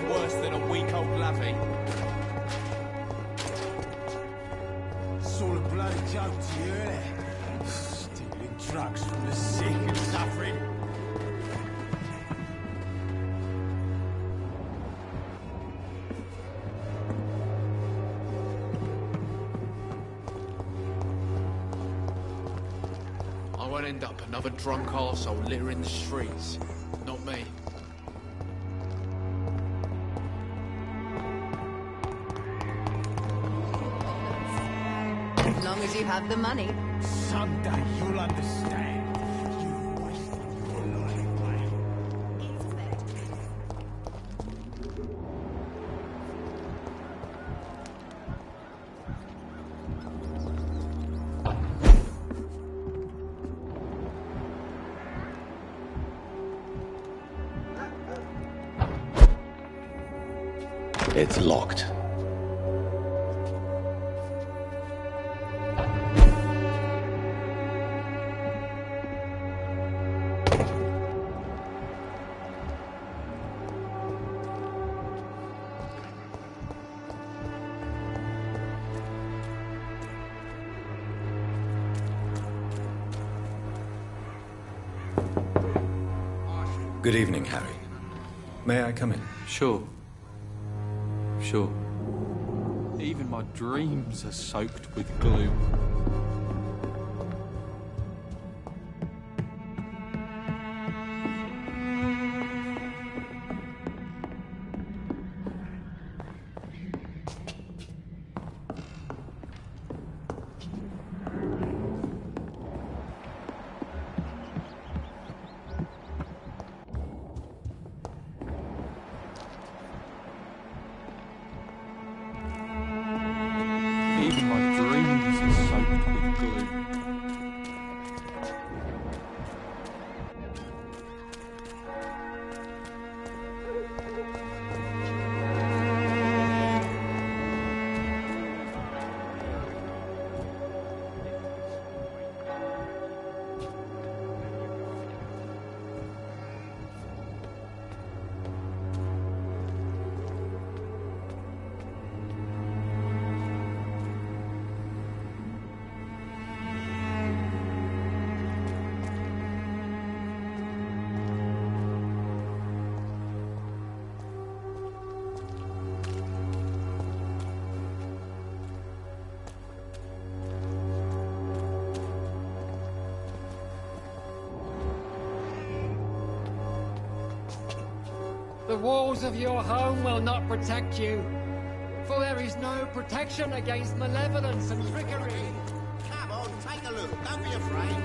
Speaker 16: Worse than a week old lavvy.
Speaker 6: It's all a bloody joke to you, isn't it? Stealing drugs from the sick and suffering.
Speaker 16: I won't end up another drunk arsehole littering the streets. Not me.
Speaker 18: As long as you have the money.
Speaker 6: Someday you'll understand. You've wasted your life away.
Speaker 18: It's better.
Speaker 1: It's locked. Good evening, Harry. May I come in?
Speaker 4: Sure. Sure. Even my dreams are soaked with gloom. Even my dreams are soaked with gloom.
Speaker 7: The walls of your home will not protect you, for there is no protection against malevolence and trickery.
Speaker 11: Come on, take a look. Don't be afraid.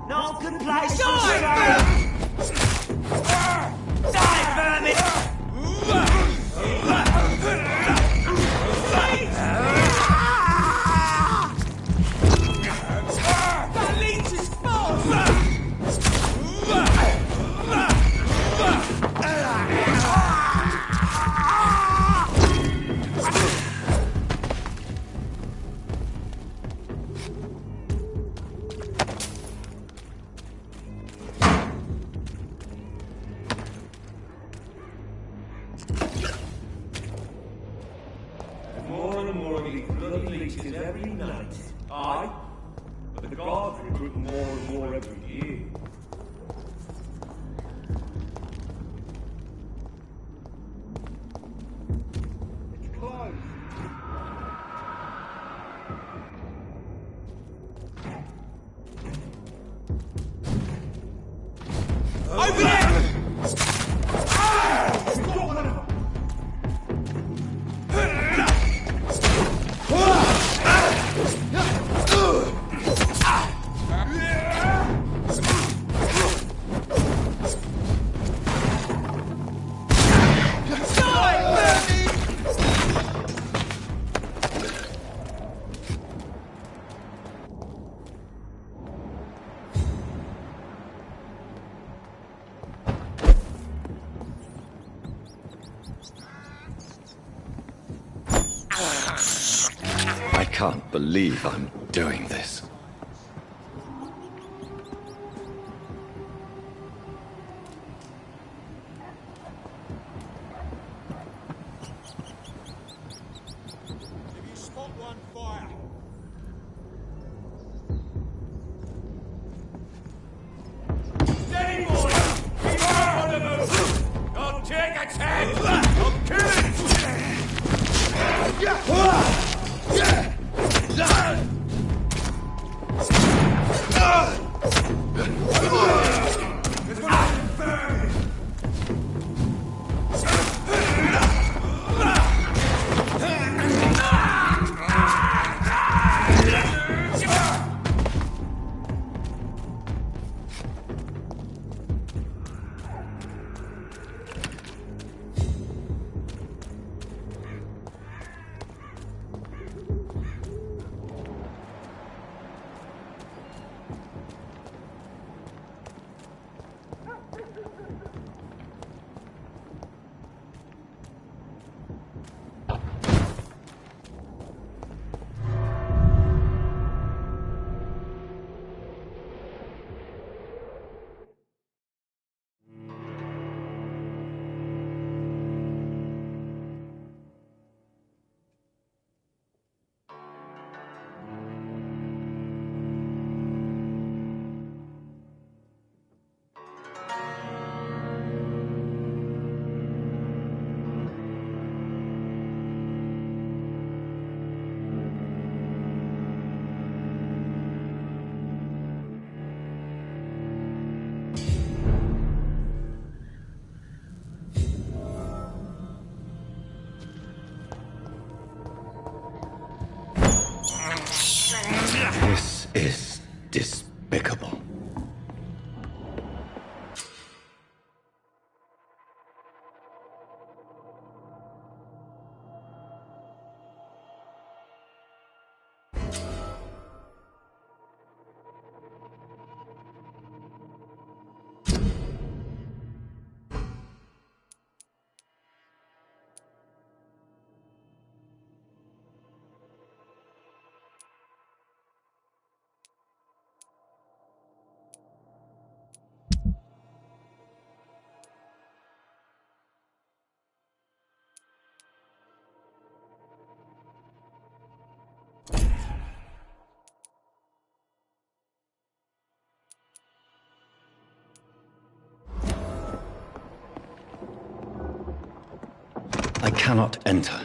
Speaker 11: No good place to die! Die, vermin! That leech is false!
Speaker 14: More and more of these bloody leeches every night. Aye, but the guards recruit more and more every year. It's closed.
Speaker 11: Open it! We've got one of them!
Speaker 2: I can't believe I'm doing this.
Speaker 11: If you spot one, fire!
Speaker 14: Steady, boy! Keep on the move! Don't take a chance! I'll kill
Speaker 2: This is despicable. I cannot enter.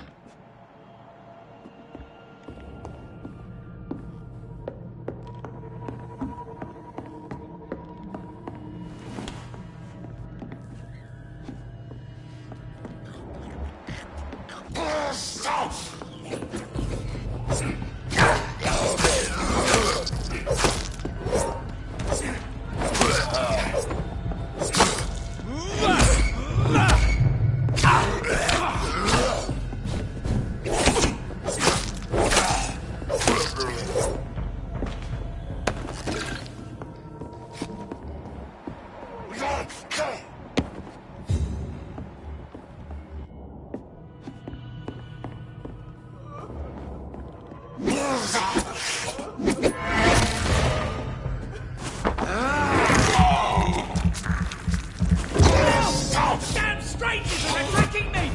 Speaker 11: Damn strangers are attacking me!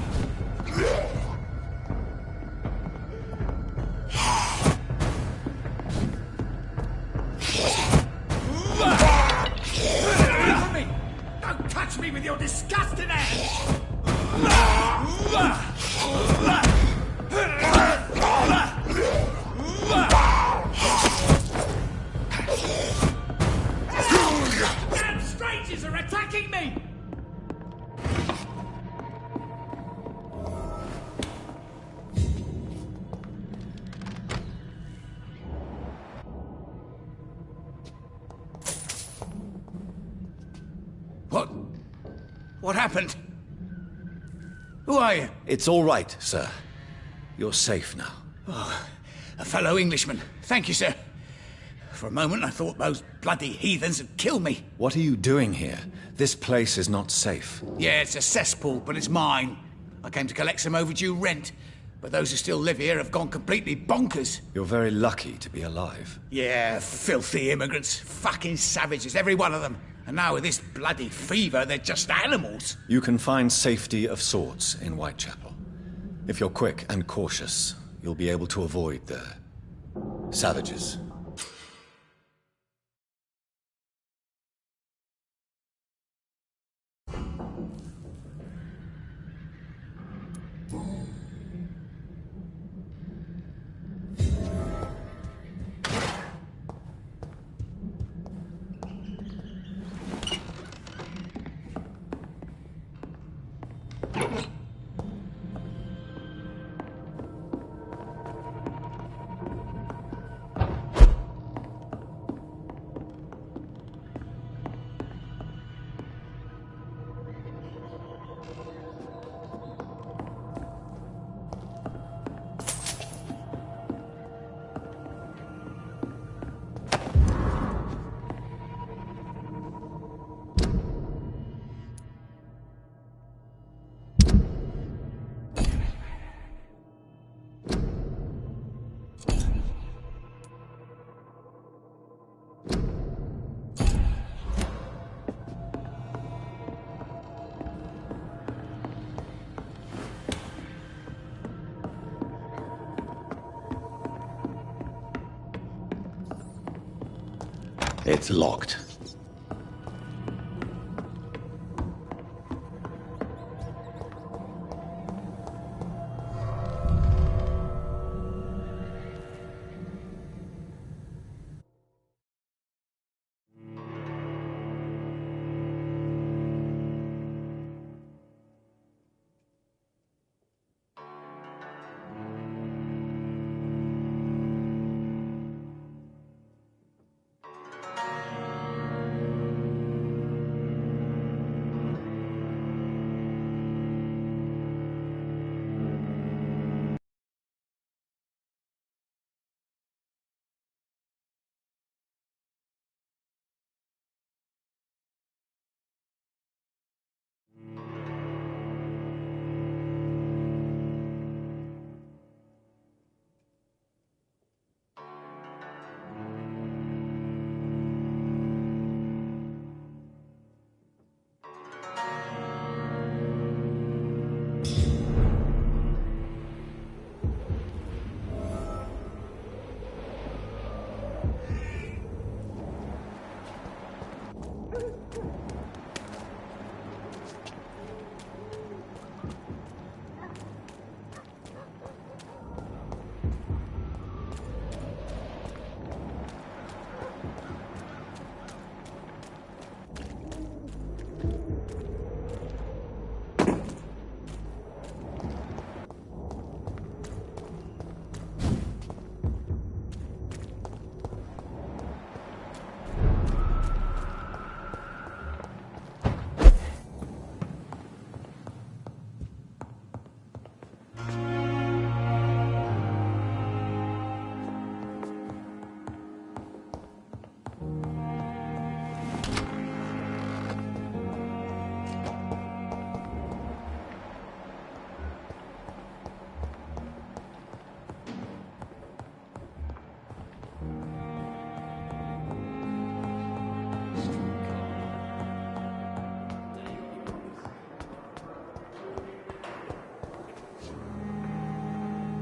Speaker 11: Don't touch me with your disgusting hands! Damn strangers are attacking me!
Speaker 10: What happened? Who are you?
Speaker 2: It's all right, sir. You're safe now.
Speaker 10: Oh, a fellow Englishman. Thank you, sir. For a moment, I thought those bloody heathens had killed me.
Speaker 2: What are you doing here? This place is not safe.
Speaker 10: Yeah, it's a cesspool, but it's mine. I came to collect some overdue rent, but those who still live here have gone completely bonkers.
Speaker 2: You're very lucky to be alive.
Speaker 10: Yeah, filthy immigrants. Fucking savages, every one of them. And now with this bloody fever, they're just animals.
Speaker 2: You can find safety of sorts in Whitechapel. If you're quick and cautious, you'll be able to avoid the savages. It's locked.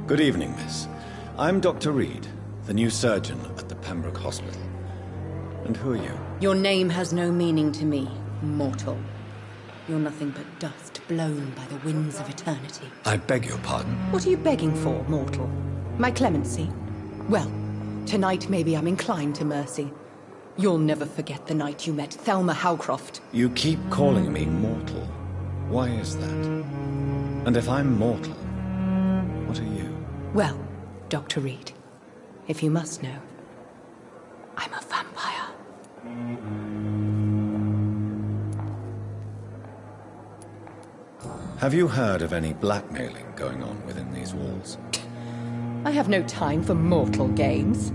Speaker 1: Good evening, miss. I'm Dr. Reed, the new surgeon at the Pembroke Hospital. And who are you?
Speaker 12: Your name has no meaning to me, mortal. You're nothing but dust blown by the winds of eternity.
Speaker 1: I beg your pardon.
Speaker 12: What are you begging for, mortal? My clemency? Well, tonight maybe I'm inclined to mercy. You'll never forget the night you met Thelma Howcroft.
Speaker 1: You keep calling me mortal. Why is that? And if I'm mortal, what are you?
Speaker 12: Well, Dr. Reed, if you must know, I'm a vampire.
Speaker 1: Have you heard of any blackmailing going on within these walls?
Speaker 12: I have no time for mortal games.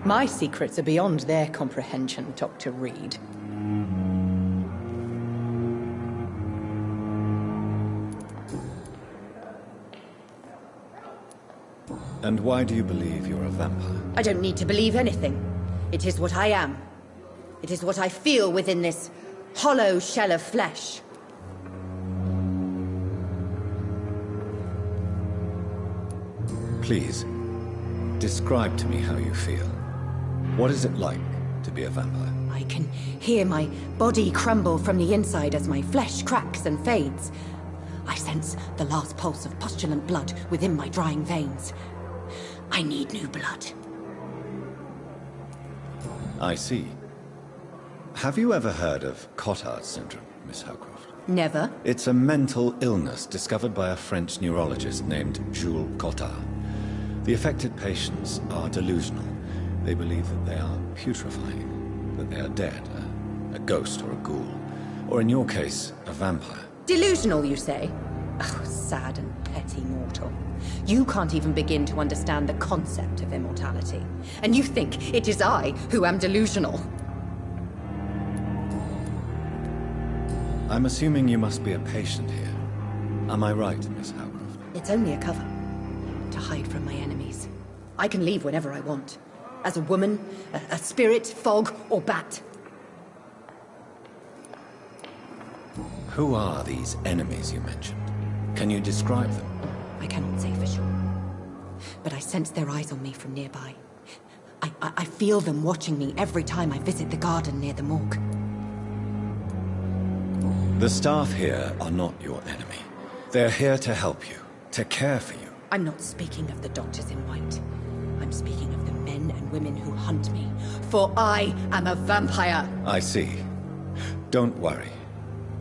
Speaker 12: My secrets are beyond their comprehension, Dr. Reed.
Speaker 1: And why do you believe you're a vampire?
Speaker 12: I don't need to believe anything. It is what I am. It is what I feel within this hollow shell of flesh.
Speaker 1: Please, describe to me how you feel. What is it like to be a vampire?
Speaker 12: I can hear my body crumble from the inside as my flesh cracks and fades. I sense the last pulse of postulant blood within my drying veins. I need new blood.
Speaker 1: I see. Have you ever heard of Cotard's syndrome, Miss Howcroft?
Speaker 12: Never.
Speaker 1: It's a mental illness discovered by a French neurologist named Jules Cotard. The affected patients are delusional. They believe that they are putrefying, that they are dead, a ghost or a ghoul, or in your case, a vampire.
Speaker 12: Delusional, you say? Oh, sad and petty mortal. You can't even begin to understand the concept of immortality. And you think it is I who am delusional.
Speaker 1: I'm assuming you must be a patient here. Am I right, Miss Howcroft?
Speaker 12: It's only a cover. To hide from my enemies. I can leave whenever I want. As a woman, a spirit, fog, or bat.
Speaker 1: Who are these enemies you mentioned? Can you describe them?
Speaker 12: I cannot say for sure. But I sense their eyes on me from nearby. I feel them watching me every time I visit the garden near the morgue.
Speaker 1: The staff here are not your enemy. They're here to help you, to care for you.
Speaker 12: I'm not speaking of the doctors in white. I'm speaking of the men and women who hunt me. For I am a vampire!
Speaker 1: I see. Don't worry.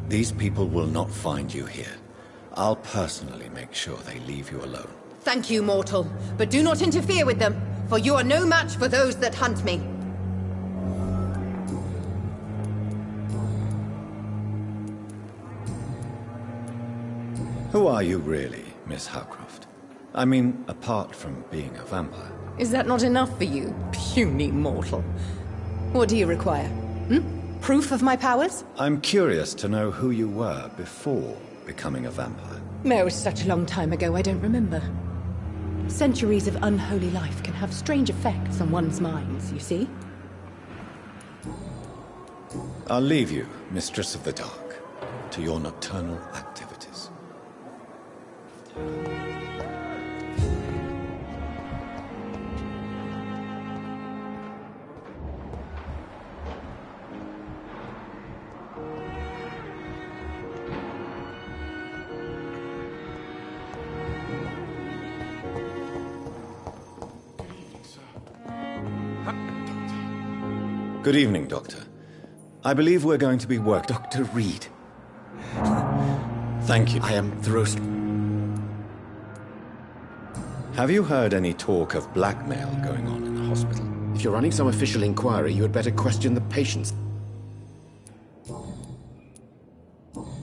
Speaker 1: These people will not find you here. I'll personally make sure they leave you alone.
Speaker 12: Thank you, mortal. But do not interfere with them, for you are no match for those that hunt me.
Speaker 1: Who are you really, Miss Howcroft? I mean, apart from being a vampire.
Speaker 12: Is that not enough for you, puny mortal? What do you require? Proof of my powers?
Speaker 1: I'm curious to know who you were before becoming a vampire.
Speaker 12: No, such a long time ago, I don't remember. Centuries of unholy life can have strange effects on one's minds, you see?
Speaker 1: I'll leave you, Mistress of the Dark, to your nocturnal activities. Good evening, Doctor. I believe we're going to be
Speaker 19: Dr. Reed.
Speaker 1: Thank you.
Speaker 19: I am Thrust.
Speaker 1: Have you heard any talk of blackmail going on in the hospital?
Speaker 19: If you're running some official inquiry, you had better question the patients.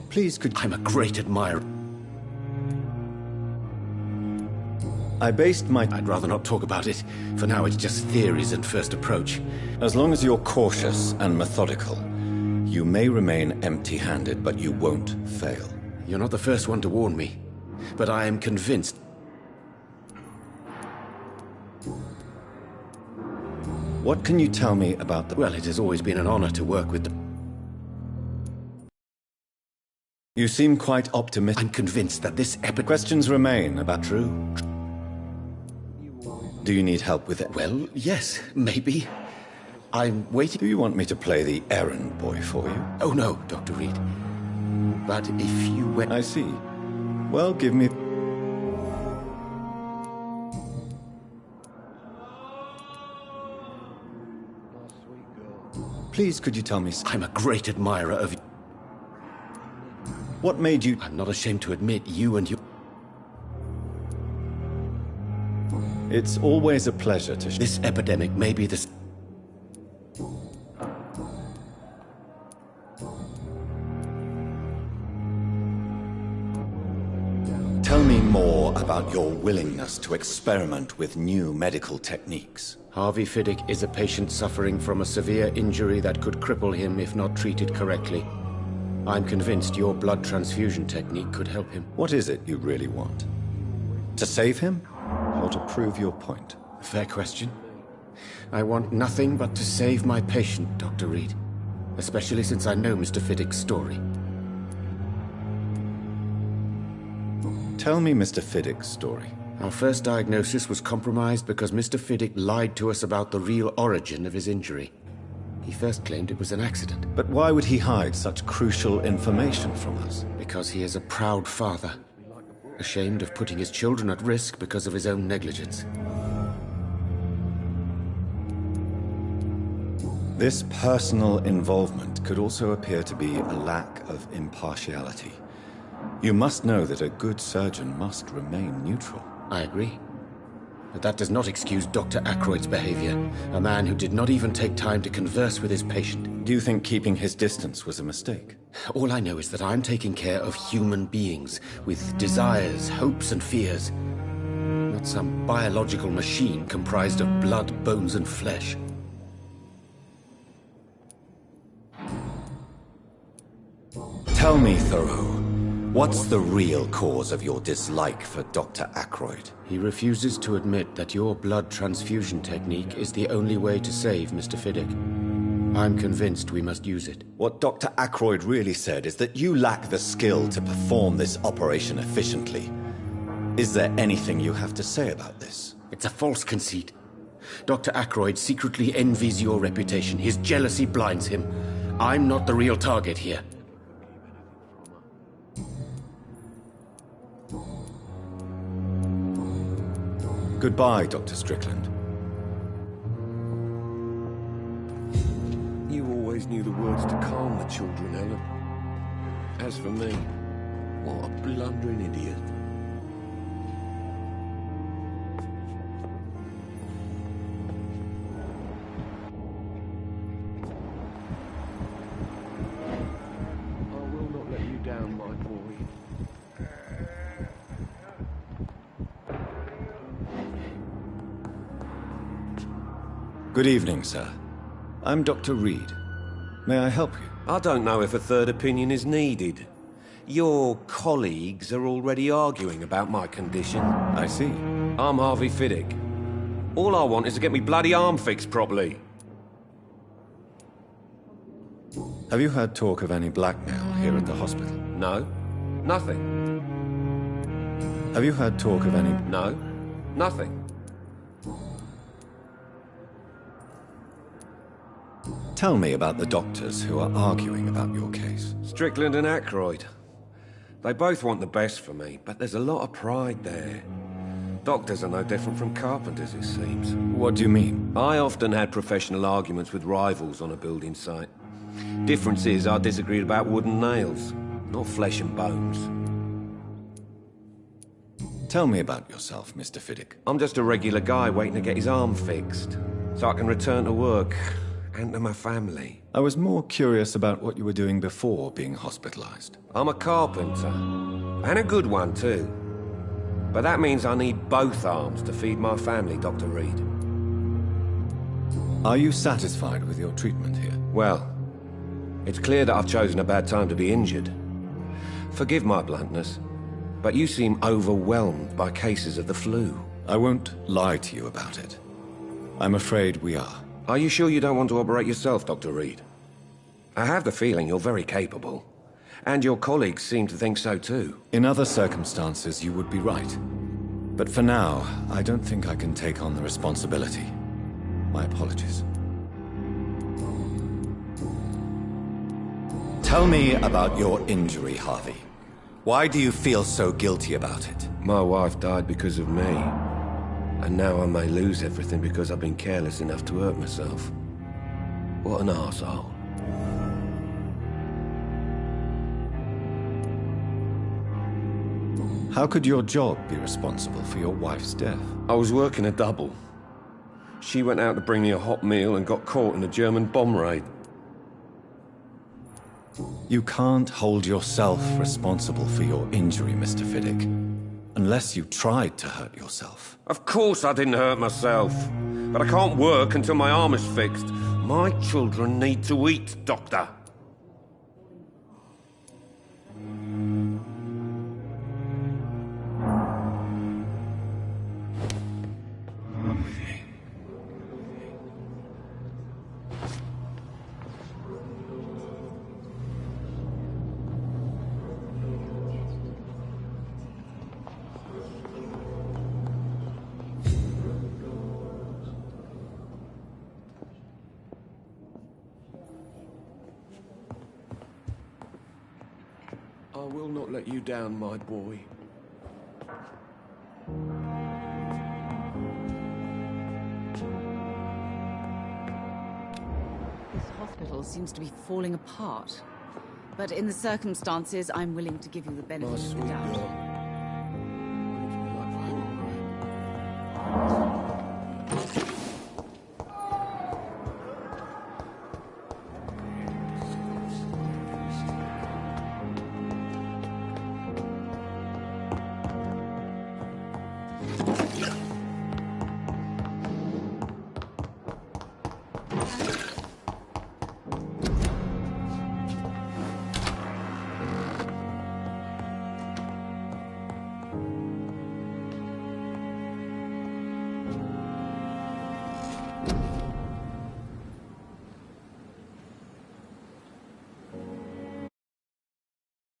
Speaker 1: Please, could you...
Speaker 19: I'm a great admirer.
Speaker 1: I based my...
Speaker 19: I'd rather not talk about it. For now, it's just theories and first approach.
Speaker 1: As long as you're cautious and methodical, you may remain empty-handed, but you won't fail.
Speaker 19: You're not the first one to warn me, but I am convinced.
Speaker 1: What can you tell me about the...
Speaker 19: Well, it has always been an honor to work with the...
Speaker 1: You seem quite optimistic.
Speaker 19: I'm convinced that this
Speaker 1: Questions remain about true. Do you need help with it?
Speaker 19: Well, yes, maybe. I'm waiting.
Speaker 1: Do you want me to play the errand boy for you?
Speaker 19: Oh, no, Dr. Reed. But if you went...
Speaker 1: I see. Well, give me... Please, could you tell me...
Speaker 19: I'm a great admirer of...
Speaker 1: What made you...
Speaker 19: I'm not ashamed to admit you and your...
Speaker 1: It's always a pleasure to...
Speaker 19: This epidemic may be the...
Speaker 1: Tell me more about your willingness to experiment with new medical techniques.
Speaker 19: Harvey Fiddick is a patient suffering from a severe injury that could cripple him if not treated correctly. I'm convinced your blood transfusion technique could help him.
Speaker 1: What is it you really want? To save him? Or to prove your point?
Speaker 19: Fair question. I want nothing but to save my patient, Dr. Reed. Especially since I know Mr. Fiddick's story.
Speaker 1: Tell me Mr. Fiddick's story.
Speaker 19: Our first diagnosis was compromised because Mr. Fiddick lied to us about the real origin of his injury. He first claimed it was an accident.
Speaker 1: But why would he hide such crucial information from us?
Speaker 19: Because he is a proud father, ashamed of putting his children at risk because of his own negligence.
Speaker 1: This personal involvement could also appear to be a lack of impartiality. You must know that a good surgeon must remain neutral.
Speaker 19: I agree. But that does not excuse Dr. Ackroyd's behavior, a man who did not even take time to converse with his patient.
Speaker 1: Do you think keeping his distance was a mistake?
Speaker 19: All I know is that I'm taking care of human beings with desires, hopes, and fears. Not some biological machine comprised of blood, bones, and flesh.
Speaker 1: Tell me, Thoreau, what's the real cause of your dislike for Dr. Ackroyd?
Speaker 19: He refuses to admit that your blood transfusion technique is the only way to save Mr. Fiddick. I'm convinced we must use it.
Speaker 1: What Dr. Ackroyd really said is that you lack the skill to perform this operation efficiently. Is there anything you have to say about this?
Speaker 19: It's a false conceit. Dr. Ackroyd secretly envies your reputation. His jealousy blinds him. I'm not the real target here.
Speaker 1: Goodbye, Dr. Strickland.
Speaker 14: You always knew the words to calm the children, Ellen. As for me, what a blundering idiot. I will not let you down, my boy.
Speaker 1: Good evening, sir. I'm Dr. Reed. May I help you?
Speaker 14: I don't know if a third opinion is needed. Your colleagues are already arguing about my condition.
Speaker 1: I see.
Speaker 14: I'm Harvey Fiddick. All I want is to get me bloody arm fixed properly.
Speaker 1: Have you heard talk of any blackmail here at the hospital?
Speaker 14: No. Nothing.
Speaker 1: Have you heard talk of any...
Speaker 14: No. Nothing.
Speaker 1: Tell me about the doctors who are arguing about your case.
Speaker 14: Strickland and Ackroyd. They both want the best for me, but there's a lot of pride there. Doctors are no different from carpenters, it seems.
Speaker 1: What do you mean?
Speaker 14: I often had professional arguments with rivals on a building site. Difference is I disagreed about wooden nails, not flesh and bones.
Speaker 1: Tell me about yourself, Mr. Fiddick.
Speaker 14: I'm just a regular guy waiting to get his arm fixed, so I can return to work. And to my family.
Speaker 1: I was more curious about what you were doing before being hospitalized.
Speaker 14: I'm a carpenter. And a good one, too. But that means I need both arms to feed my family, Dr. Reed.
Speaker 1: Are you satisfied with your treatment here?
Speaker 14: Well, it's clear that I've chosen a bad time to be injured. Forgive my bluntness, but you seem overwhelmed by cases of the flu.
Speaker 1: I won't lie to you about it. I'm afraid we are.
Speaker 14: Are you sure you don't want to operate yourself, Dr. Reed? I have the feeling you're very capable. And your colleagues seem to think so too.
Speaker 1: In other circumstances, you would be right. But for now, I don't think I can take on the responsibility. My apologies. Tell me about your injury, Harvey. Why do you feel so guilty about it?
Speaker 14: My wife died because of me. And now I may lose everything because I've been careless enough to hurt myself. What an arsehole.
Speaker 1: How could your job be responsible for your wife's death?
Speaker 14: I was working a double. She went out to bring me a hot meal and got caught in a German bomb raid.
Speaker 1: You can't hold yourself responsible for your injury, Mr. Fiddick. Unless you tried to hurt yourself.
Speaker 14: Of course I didn't hurt myself. But I can't work until my arm is fixed. My children need to eat, Doctor. I will not let you down, my boy.
Speaker 18: This hospital seems to be falling apart. But in the circumstances, I'm willing to give you the benefit of the doubt.